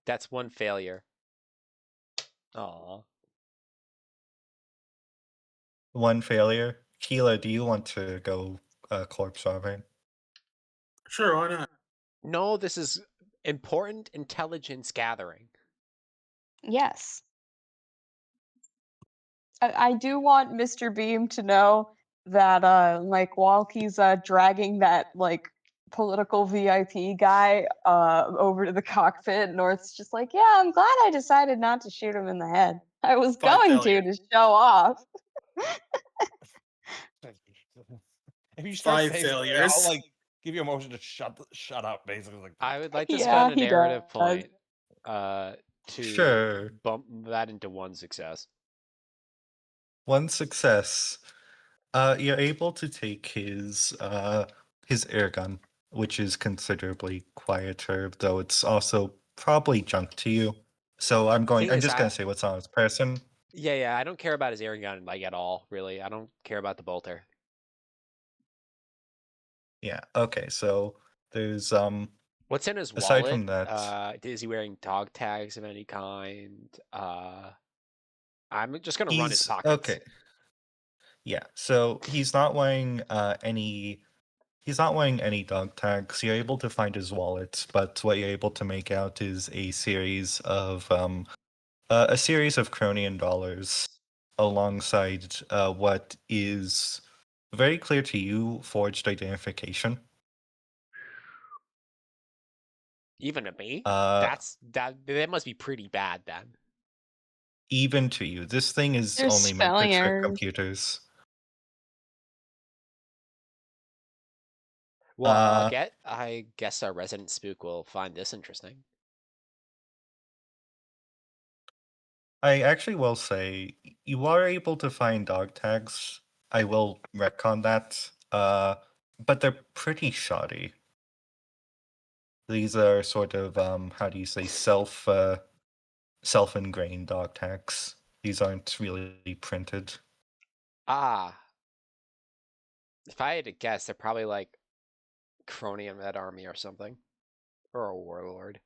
That's one failure. Aw. One failure. Keela, do you want to go corpse robbing? Sure, why not? No, this is important intelligence gathering. Yes. I do want Mr. Beam to know that like while he's dragging that like political VIP guy over to the cockpit, North's just like, yeah, I'm glad I decided not to shoot him in the head. I was 5 going failures. to show off. If you start 5 saying something, failures. I'll like give you a motion to shut up, basically. Like, I would like to Yeah, spend a he narrative does. point to Sure. bump that into one success. One success. You're able to take his air gun, which is considerably quieter, though it's also probably junk to you. So I'm Thing is, just gonna say what's on his person. Yeah, I don't care about his air gun like at all, really. I don't care about the bolter. Yeah. Okay. So there's What's in his Aside wallet? from that- Is he wearing dog tags of any kind? I'm just gonna run his pockets. okay. Yeah. So he's not wearing any. He's not wearing any dog tags. You're able to find his wallet, but what you're able to make out is a series of Cronian dollars alongside what is very clear to you forged identification. Even to me? That must be pretty bad then. Even to you, this thing is There's only meant to spelling trick errors. computers. Well, Uh, I guess our resident spook will find this interesting. I actually will say you are able to find dog tags. I will retcon that. But they're pretty shoddy. These are sort of how do you say self-ingrained dog tags. These aren't really printed. Ah. If I had to guess, they're probably like Cronian Red Army or something. Or a warlord.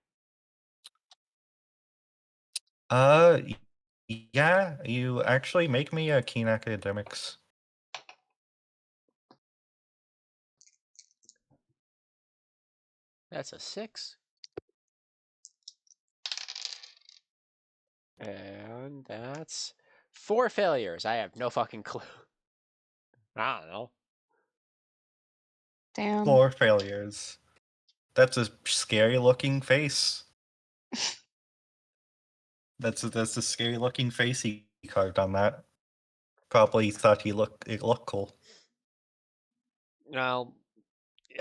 Yeah, you actually make me a keen academics. That's a 6. And that's 4 failures. I have no fucking clue. I don't know. Damn. 4 failures. That's a scary looking face. That's a scary looking face he carved on that. Probably thought it looked cool. Well,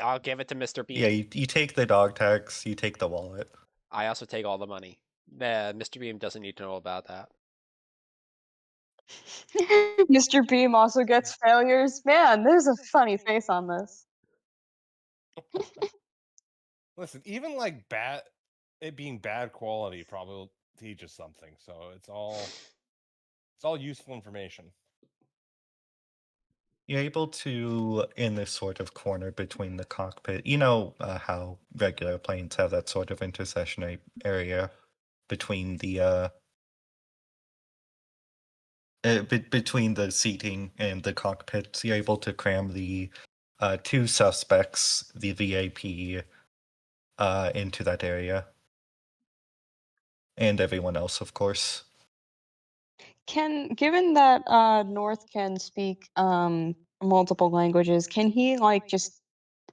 I'll give it to Mr. Bean. Yeah, you take the dog tags, you take the wallet. I also take all the money. Mr. Beam doesn't need to know about that. Mr. Beam also gets failures. Man, there's a funny face on this. Listen, even like it being bad quality probably will teach us something. So it's all useful information. You're able to, in this sort of corner between the cockpit, you know how regular planes have that sort of intercession area between the between the seating and the cockpit. You're able to cram the 2 suspects, the VIP, into that area, and everyone else, of course. Given that North can speak multiple languages, can he like just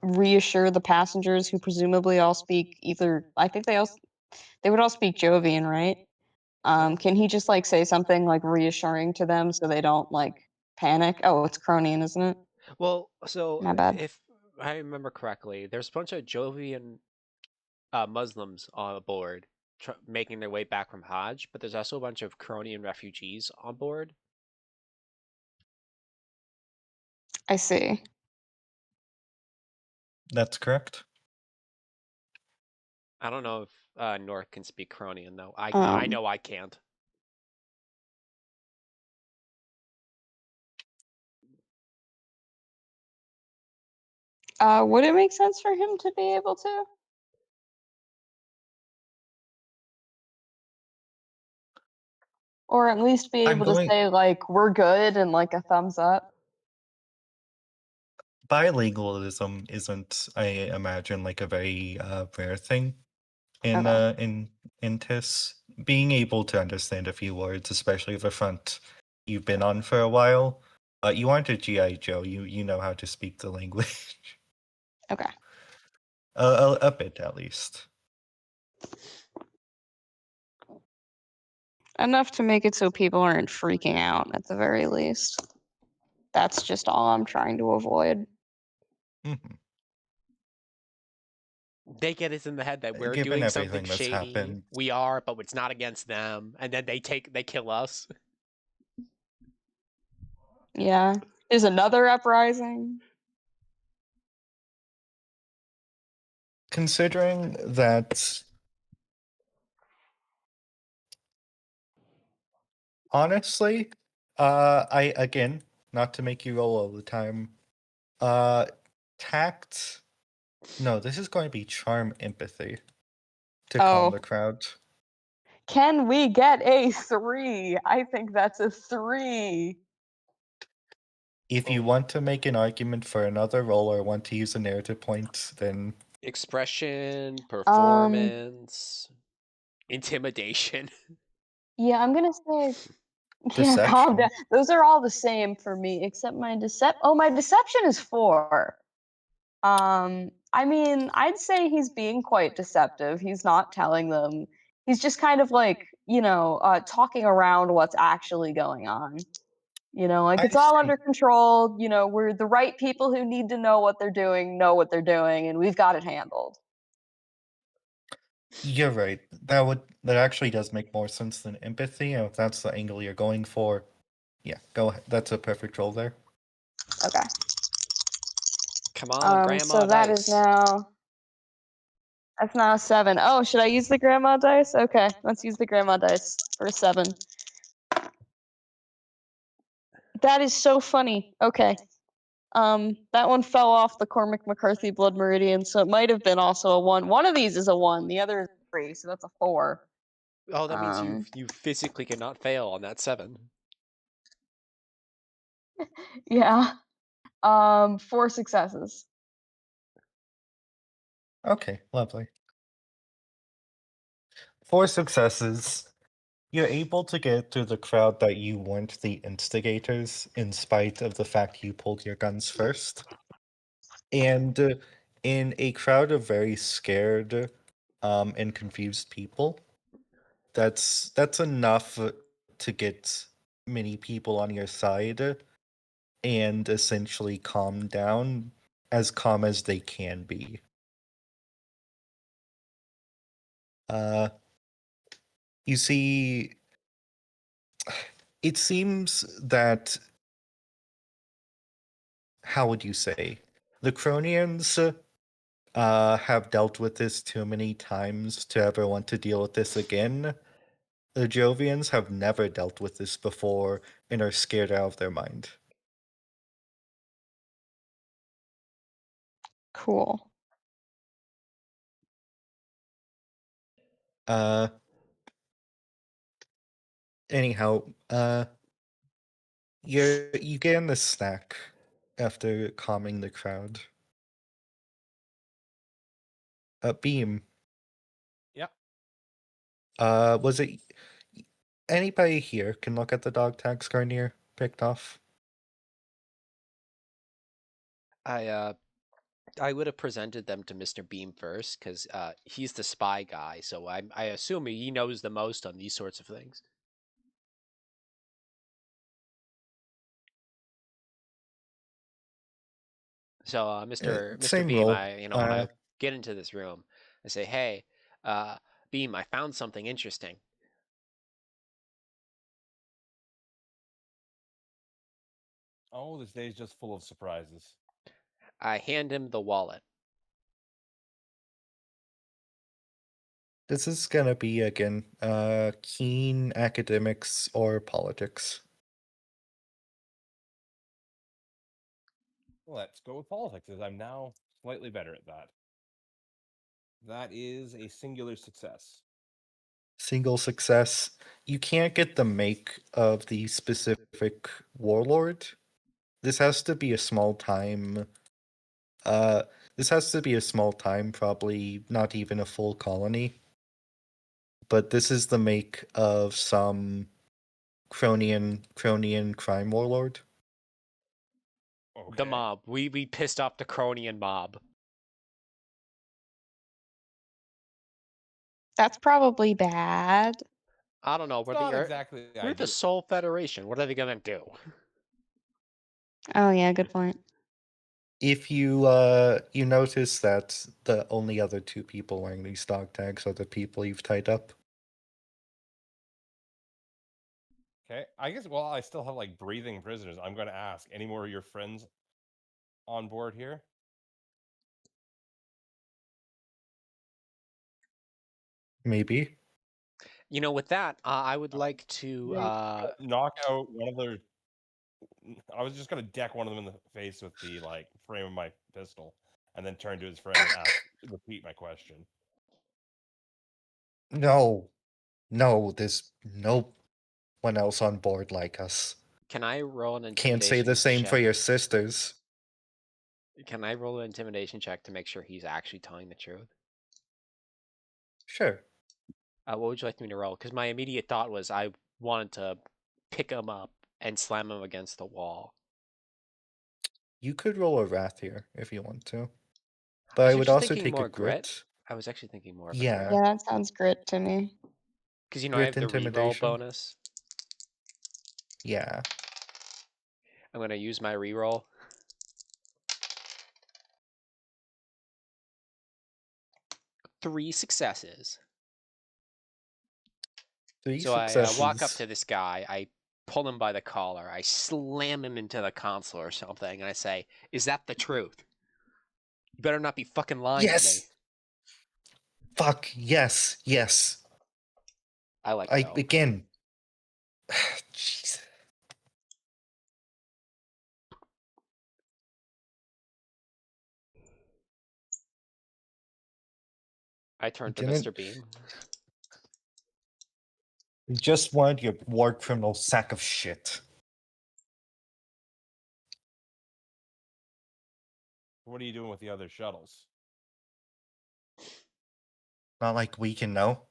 reassure the passengers who presumably all speak I think they would all speak Jovian, right? Can he just like say something like reassuring to them so they don't like panic? Oh, it's Cronian, isn't it? Well, so My bad. if I remember correctly, there's a bunch of Jovian Muslims on board making their way back from Hajj, but there's also a bunch of Cronian refugees on board. I see. That's correct. I don't know if North can speak Cronian though. I know I can't. Would it make sense for him to be able to? Or at least be I'm able to going- say like we're good and like a thumbs up. Bilingualism isn't, I imagine, like a very rare thing in Okay. in TIS. Being able to understand a few words, especially the front you've been on for a while, you aren't a GI Joe. You know how to speak the language. Okay. A bit at least. Enough to make it so people aren't freaking out at the very least. That's just all I'm trying to avoid. Mhm. They get us in the head that we're Given doing something everything that's shady. happened. We are, but it's not against them, and then they kill us. Yeah. There's another uprising. Considering that, honestly, I again, not to make you roll all the time, tact. No, this is going to be charm empathy to calm the Oh. crowd. Can we get a 3? I think that's a 3. If you want to make an argument for another roll or want to use a narrative point, then Expression, performance, intimidation. Yeah, I'm gonna say yeah, calm down. Deception. Those are all the same for me, except my my deception is 4. I mean, I'd say he's being quite deceptive. He's not telling them. He's just kind of like, talking around what's actually going on. Like I it's all see. under control. We're the right people who need to know what they're doing, and we've got it handled. You're right. That actually does make more sense than empathy, and if that's the angle you're going for, yeah, go ahead. That's a perfect roll there. Okay. Come on, grandma So that dice. is now. That's now a 7. Oh, should I use the grandma dice? Okay, let's use the grandma dice for a 7. That is so funny. Okay. That one fell off the Cormac McCarthy Blood Meridian, so it might have been also a 1. One of these is a 1, the other is a 3, so that's a 4. Oh, that means you physically cannot fail on that 7. Yeah. 4 successes. Okay, lovely. 4 successes. You're able to get through the crowd that you weren't the instigators, in spite of the fact you pulled your guns first. And in a crowd of very scared and confused people, that's enough to get many people on your side and essentially calm down, as calm as they can be. You see, it seems that, how would you say, the Cronians have dealt with this too many times to ever want to deal with this again. The Jovians have never dealt with this before and are scared out of their mind. Cool. Anyhow, you get in the snack after calming the crowd. Beam. Yep. Was it anybody here can look at the dog tags Garnier picked off? I would have presented them to Mr. Beam first because he's the spy guy, so I assume he knows the most on these sorts of things. So, Mr. Same Beam, role. when I get into this room, I say, "Hey, Beam, I found something interesting." Oh, this day's just full of surprises. I hand him the wallet. This is gonna be again keen academics or politics. Let's go with politics, as I'm now slightly better at that. That is a singular success. Single success. You can't get the make of the specific warlord. This has to be a small time. This has to be a small time, probably not even a full colony. But this is the make of some Cronian crime warlord. Okay. The mob. We pissed off the Cronian mob. That's probably bad. I don't know. It's not exactly We're the ideal. Soul Federation. What are they gonna do? Oh yeah, good point. If you you notice that the only other two people wearing these dog tags are the people you've tied up. Okay, I guess while I still have like breathing prisoners, I'm going to ask, any more of your friends on board here? Maybe. With that, I would like to. Knock out one of their. I was just going to deck one of them in the face with the like frame of my pistol, and then turn to his friend and repeat my question. No. No, there's no one else on board like us. Can I roll an Can't say intimidation the same for check? your sisters. Can I roll an intimidation check to make sure he's actually telling the truth? Sure. What would you like me to roll? Because my immediate thought was I wanted to pick him up and slam him against the wall. You could roll a wrath here if you want to. I But was I would actually also thinking take more a grit. I was actually thinking more of a Yeah. grit. Yeah, that sounds grit to me. Because, I Grit have the reroll intimidation. bonus. Yeah. I'm going to use my reroll. Three successes. Three So successes. I walk up to this guy. I pull him by the collar. I slam him into the console or something. And I say, "Is that the truth? You better not be fucking lying to me." Yes. Fuck yes, yes. I like I go. again. Jeez. I turn to Didn't- Mr. Beam. Just wanted your war criminal sack of shit. What are you doing with the other shuttles? Not like we can know.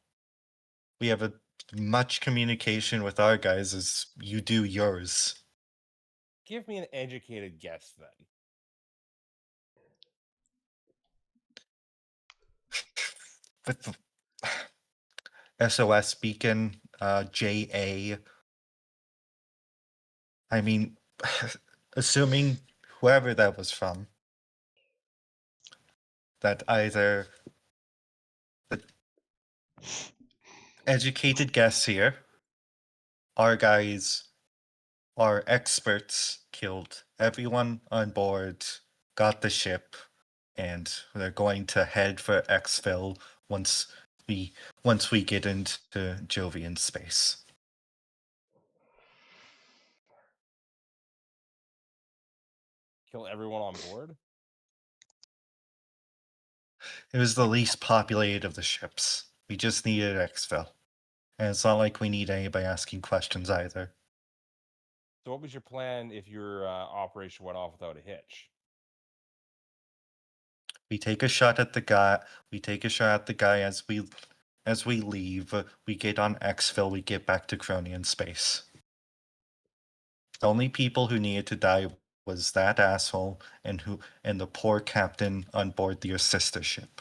We have a much communication with our guys as you do yours. Give me an educated guess then. With the SOS beacon, JA. I mean, assuming whoever that was from, that either the educated guess here, our guys are experts, killed everyone on board, got the ship, and they're going to head for exfil once we get into Jovian space. Kill everyone on board? It was the least populated of the ships. We just needed exfil. And it's not like we need anybody asking questions either. So what was your plan if your operation went off without a hitch? We take a shot at the guy. We take a shot at the guy as we leave. We get on exfil. We get back to Cronian space. The only people who needed to die was that asshole and the poor captain on board your sister ship.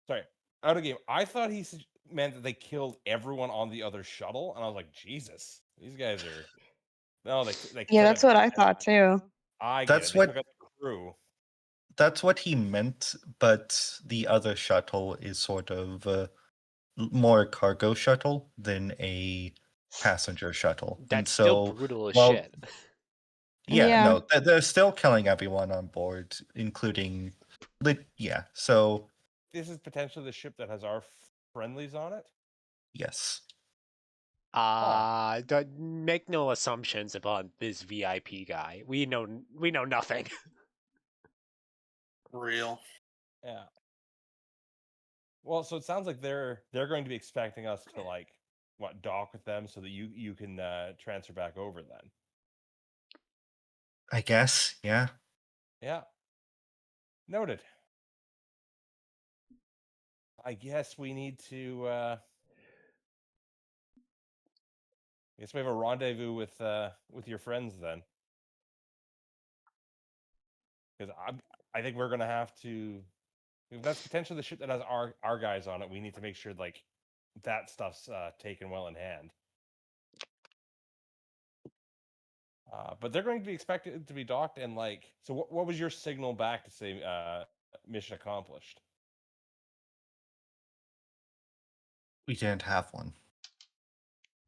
Sorry, out of game. I thought he meant that they killed everyone on the other shuttle, and I was like, Jesus, these guys are. No, they Yeah, took that's out what I the- thought too. I get That's it. They what- took out the crew. That's what he meant, but the other shuttle is sort of more a cargo shuttle than a passenger shuttle. And That's so, still brutal as well, shit. Yeah, Yeah. no, they're still killing everyone on board, including, yeah. So This is potentially the ship that has our friendlies on it. yes, Make no assumptions about this VIP guy. We know nothing. Real. Yeah. Well, so it sounds like they're going to be expecting us to like dock with them so that you can transfer back over then. I guess. Yeah. Yeah. Noted. I guess we need to. I guess we have a rendezvous with your friends then. Because I think we're gonna have to. If that's potentially the ship that has our guys on it, we need to make sure like that stuff's taken well in hand. But they're going to be expected to be docked and like. So what was your signal back to say mission accomplished? We didn't have one.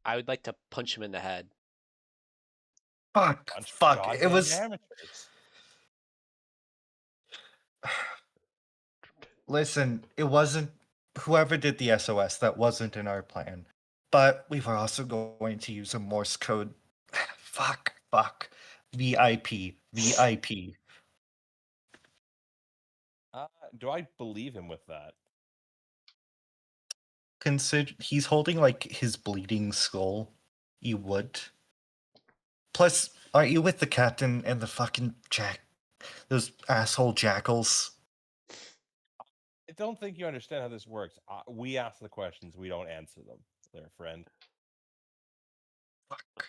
I would like to punch him in the head. Fuck. Bunch of Fuck. It goddamn was. amateurs. Listen, it wasn't whoever did the SOS. That wasn't in our plan. But we were also going to use a Morse code. Fuck. VIP. Do I believe him with that? Consider he's holding like his bleeding skull. You would. Plus, aren't you with the captain and the fucking those asshole jackals? I don't think you understand how this works. We ask the questions, we don't answer them, there, friend. Fuck.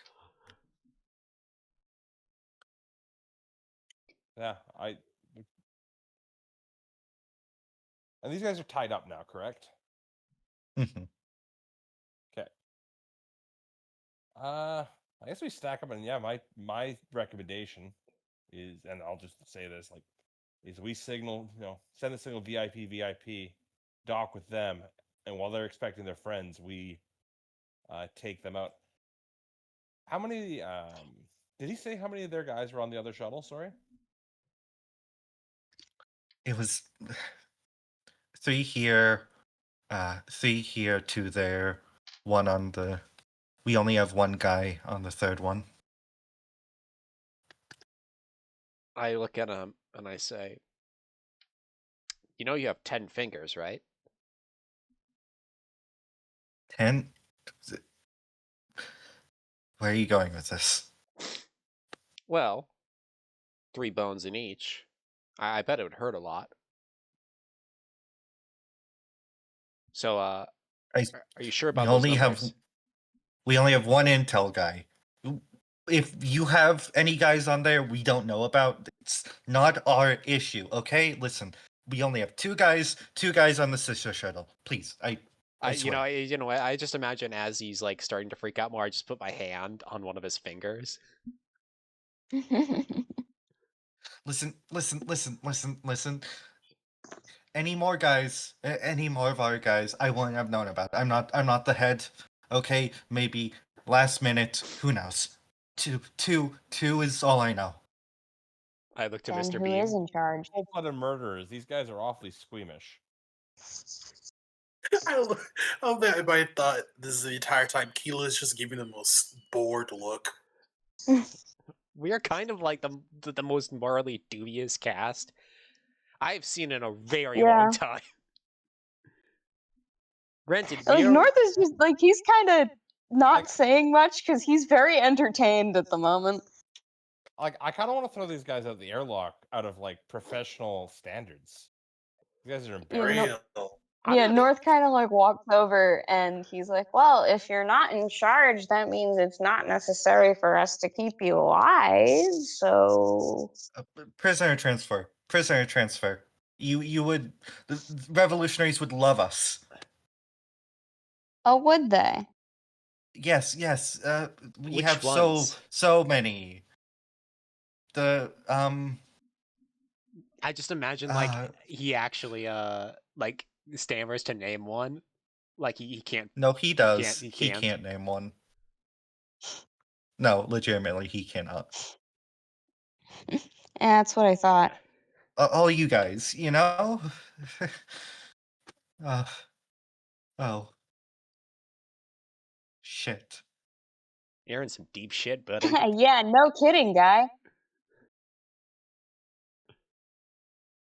Yeah, and these guys are tied up now, correct? Mhm. Okay. I guess we stack up, and yeah, my recommendation is, and I'll just say this, like, is we signal, send the signal VIP, dock with them, and while they're expecting their friends, we take them out. How many? Did he say how many of their guys were on the other shuttle? Sorry. It was 3 here, 3 here, 2 there, 1 on the. We only have 1 guy on the third one. I look at him and I say, "You know you have 10 fingers, right?" 10. Where are you going with this? Well, 3 bones in each. I bet it would hurt a lot. So, Are you sure We about those only have numbers? we only have one intel guy. If you have any guys on there we don't know about, it's not our issue. Okay, listen. We only have two guys on the sister shuttle. Please, I swear. I just imagine as he's like starting to freak out more, I just put my hand on one of his fingers. Listen. Any more guys, any more of our guys, I wouldn't have known about. I'm not the head. Okay, maybe last minute. Who knows? Two is all I know. I look to Then Mr. who Beam. is in charge? Cold-blooded murderers. These guys are awfully squeamish. I bet everybody thought this is the entire time Keela is just giving the most bored look. We are kind of like the most morally dubious cast I've seen in a very Yeah. long time. Granted, Like we're North is just like he's kind of not Like- saying much because he's very entertained at the moment. Like, I kind of want to throw these guys out the airlock out of like professional standards. You guys are Yeah, embarrassing. Real. Yeah, North kind of like walks over and he's like, "Well, if you're not in charge, that means it's not necessary for us to keep you alive. So, Prisoner transfer. You would, the revolutionaries would love us. oh, would they? Yes. We Which have ones? so many. The I just imagine Uh, like he actually like stammers to name one. Like he can't. no, he does. he He can't. can't name one. No, legitimately, he cannot. Yeah, that's what I thought. All you guys, you know. uh, oh, shit. You're in some deep shit, buddy. Yeah, no kidding, guy.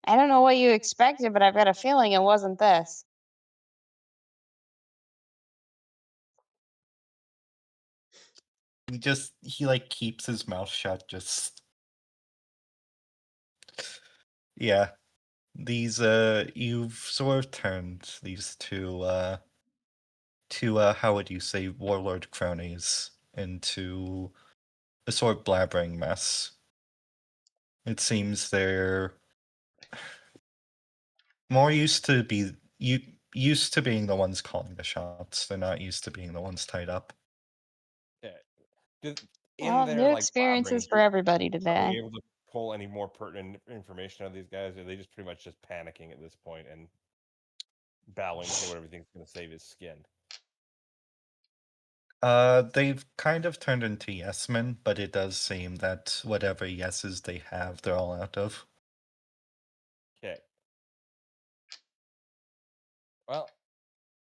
I don't know what you expected, but I've got a feeling it wasn't this. He like keeps his mouth shut. Just yeah. These you've sort of turned these two how would you say warlord cronies into a sort of blabbering mess. It seems they're more used to used to being the ones calling the shots. They're not used to being the ones tied up. Yeah. In Well, their, new like, experiences blabbering, for everybody Are we today. able to pull any more pertinent information out of these guys? Or are they just pretty much just panicking at this point and bowing to what everything's going to save his skin? They've kind of turned into yes men, but it does seem that whatever yeses they have, they're all out of. Okay. Well,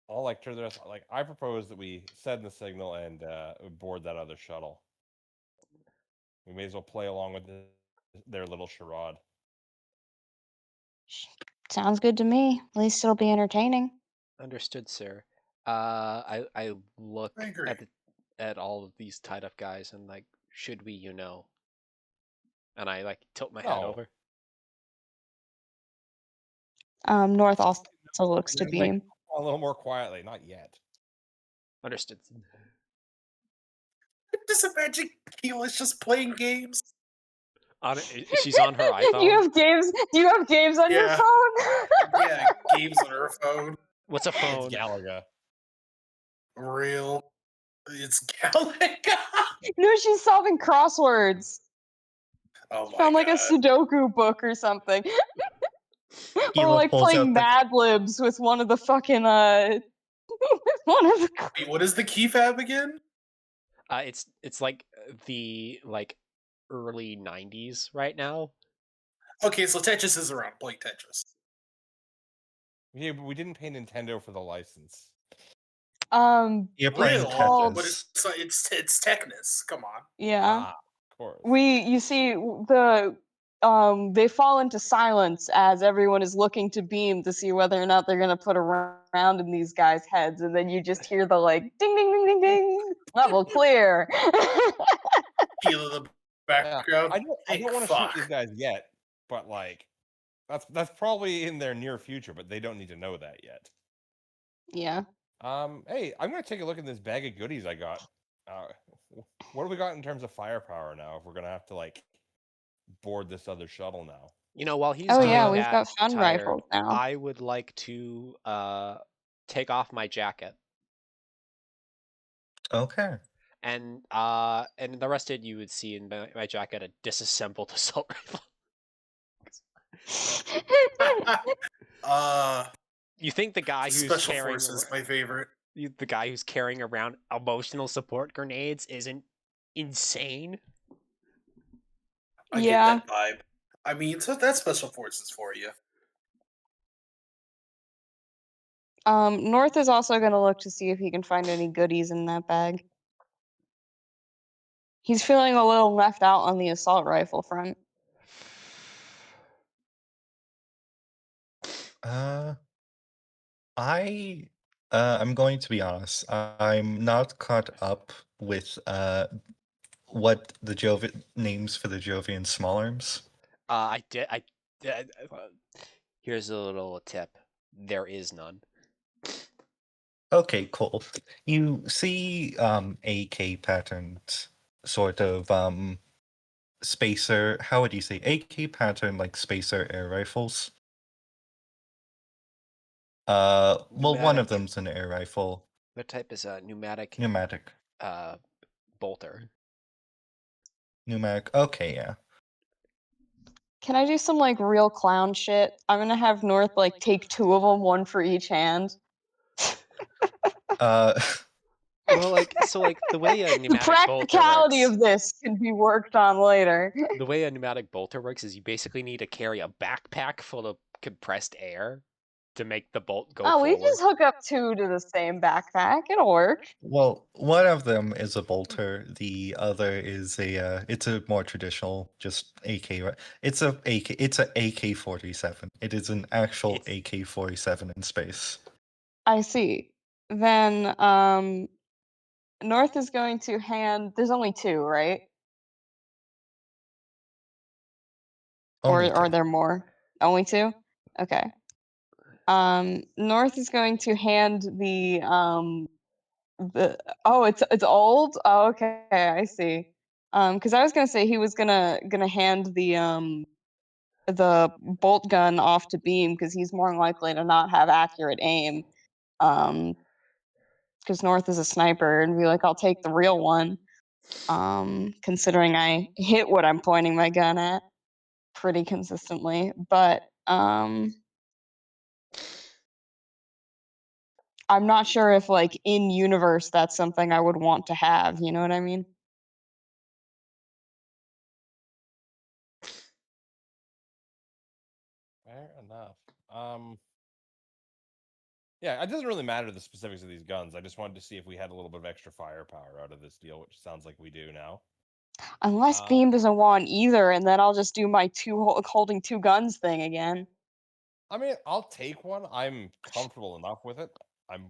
I'll like turn the rest. Like, I propose that we send the signal and board that other shuttle. We may as well play along with their little charade. Sounds good to me. At least it'll be entertaining. Understood, sir. I look I agree. at all of these tied up guys and like, should we, And I like tilt my head No. over. North also looks to Like, Beam. a little more quietly, not yet. Understood. Just imagine Keela's just playing games. She's on her Do you iPhone. have games? Do you have games on your Yeah. phone? Yeah, games on her phone. What's a It's phone? Galaga. Real. It's Galaga. No, she's solving crosswords. Oh She my found like a god. Sudoku book or something. Or Gila like pulls playing out the- Mad Libs with one of the fucking one of the Wait, what is the key fab again? It's like the like early '90s right now. Okay, so Tetris is around. Play Tetris. Yeah, but we didn't pay Nintendo for the license. You're playing Real, called- but Tetris. it's Technus. Come on. yeah. Ah, of course. You see they fall into silence as everyone is looking to Beam to see whether or not they're gonna put a round in these guys' heads, and then you just hear the like ding ding ding ding ding level clear. Keela the background. I don't Hey, want to shoot fuck. these guys yet, but like that's probably in their near future, but they don't need to know that yet. Yeah. Hey, I'm gonna take a look at this bag of goodies I got. What do we got in terms of firepower now? If we're gonna have to like board this other shuttle now. While he's Oh doing yeah, Uh, we've that, got fun Tyler, rifles now. I would like to take off my jacket, Okay. and the rest of it you would see in my jacket a disassembled assault rifle. You think the guy who's Special carrying Forces, my favorite. the guy who's carrying around emotional support grenades isn't insane? I Yeah. get that vibe. I mean, so that's Special Forces for you. North is also going to look to see if he can find any goodies in that bag. He's feeling a little left out on the assault rifle front. I'm going to be honest. I'm not caught up with what the names for the Jovian small arms. I did. Here's a little tip. There is none. Okay, cool. You see AK patterned sort of spacer, how would you say, AK pattern like spacer air rifles. Well, one Pneumatic. of them's an air rifle. What type is a pneumatic? Pneumatic. Bolter. Pneumatic. Okay, yeah. Can I do some like real clown shit? I'm gonna have North like take 2 of them, one for each hand. Uh, Well, the way a The pneumatic practicality bolter of this can be worked on later. the way a pneumatic bolter works is you basically need to carry a backpack full of compressed air to make the bolt go Oh, forward. we just hook up 2 to the same backpack. It'll work. well, one of them is a bolter. The other is it's a more traditional, just AK. It's a AK. It's a AK-47. It is an actual AK-47 in space. I see. Then North is going to hand. There's only 2, right? Only Or are two. there more? Only 2? Okay. North is going to hand the oh, it's old? Oh, okay, I see. Because I was gonna say he was gonna hand the bolt gun off to Beam because he's more likely to not have accurate aim. Because North is a sniper and be like, I'll take the real one. Considering I hit what I'm pointing my gun at pretty consistently, but I'm not sure if like in universe that's something I would want to have. You know what I mean? Fair enough. Yeah, it doesn't really matter the specifics of these guns. I just wanted to see if we had a little bit of extra firepower out of this deal, which sounds like we do now. Unless Beam doesn't want either, and then I'll just do my holding 2 guns thing again. I mean, I'll take one. I'm comfortable enough with it. I'm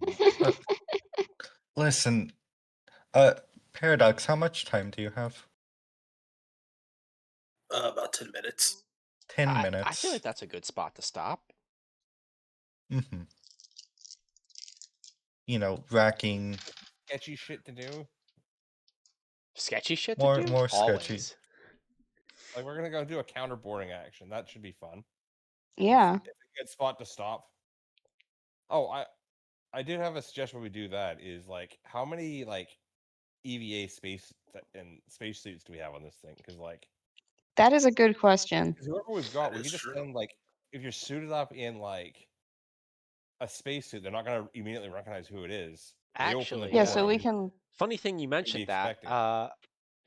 Listen, Paradox, how much time do you have? About 10 minutes. 10 minutes. I feel like that's a good spot to stop. Mm-hmm. You know, racking sketchy shit to do. Sketchy shit More- to do? more sketchy. Always. Like we're gonna go do a counterboarding action. That should be fun. Yeah. It's a good spot to stop. Oh, I did have a suggestion when we do that is like how many like EVA and space suits do we have on this thing? Because like That is a good question. whoever we've got, That we is can just true. send like if you're suited up in like a spacesuit, they're not gonna immediately recognize who it is. They open the Actually, Yeah, door so and we you- can. Funny thing you mentioned that. expecting.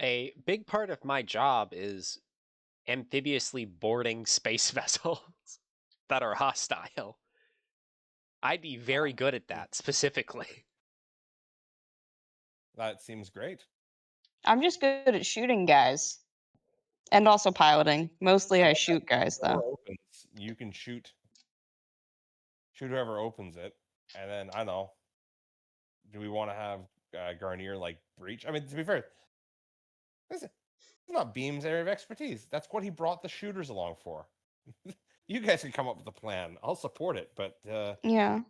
A big part of my job is amphibiously boarding space vessels that are hostile. I'd be very good at that specifically. That seems great. I'm just good at shooting guys. And also piloting. Mostly I shoot guys Whoever though. opens, you can shoot whoever opens it, and then I don't know. Do we want to have Garnier like breach? I mean, to be fair, this is not Beam's area of expertise. That's what he brought the shooters along for. You guys can come up with a plan. I'll support it, but Yeah.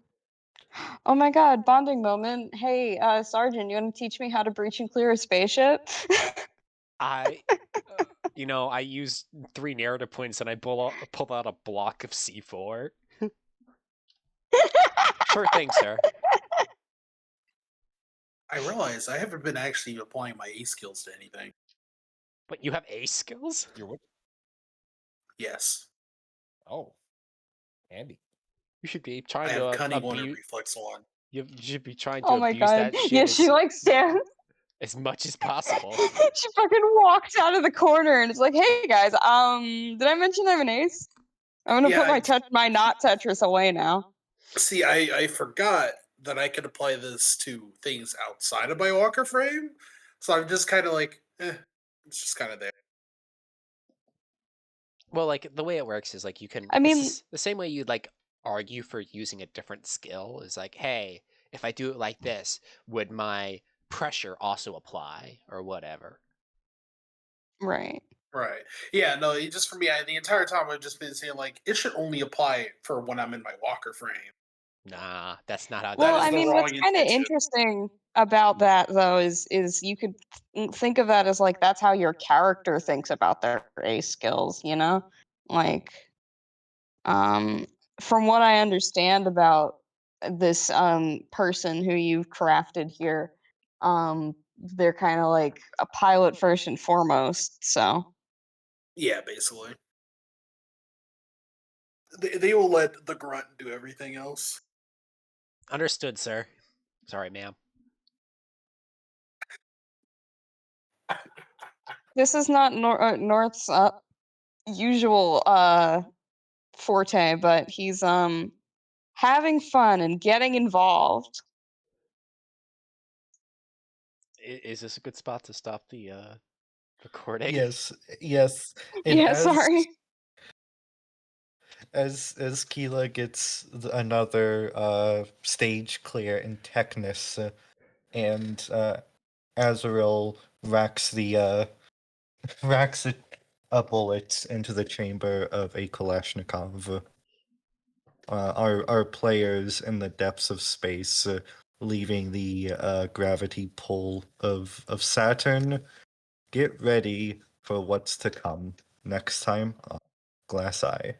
Oh my god, bonding moment. Hey, Sergeant, you want to teach me how to breach and clear a spaceship? I used 3 narrative points and I pulled out a block of C4. Sure thing, sir. I realize I haven't been actually applying my A skills to anything. But you have ace skills? You're what? Yes. Oh, Andy. You should be I trying have to cunning one and abuse. reflex one. You should be trying to Oh my abuse god. that shit Yeah, she like stands. as much as possible. She fucking walks out of the corner and it's like, hey guys, did I mention I'm an ace? I'm gonna Yeah, put my not Tetris away now. See, I forgot that I could apply this to things outside of my walker frame. So I'm just kind of like, it's just kind of there. Well, like the way it works is like you can. I mean- the same way you'd like argue for using a different skill is like, hey, if I do it like this, would my pressure also apply or whatever? Right. Right. Yeah, no, just for me, the entire time I've just been saying, like, it should only apply for when I'm in my walker frame. Nah, that's not how. That Well, is I the mean, wrong what's kind of intention. interesting about that though is you could think of that as like that's how your character thinks about their ace skills, you know? Like from what I understand about this person who you've crafted here, they're kind of like a pilot first and foremost, so Yeah, basically. They will let the grunt do everything else. Understood, sir. Sorry, ma'am. this is not North's usual forte, but he's having fun and getting involved. Is this a good spot to stop the recording? Yes, yes. And Yeah, sorry. As Keela gets another stage clear in Technus, and Azrael racks racks a bullet into the chamber of a Kalashnikov. Our players in the depths of space, leaving the gravity pull of Saturn. Get ready for what's to come next time on Glass Eye.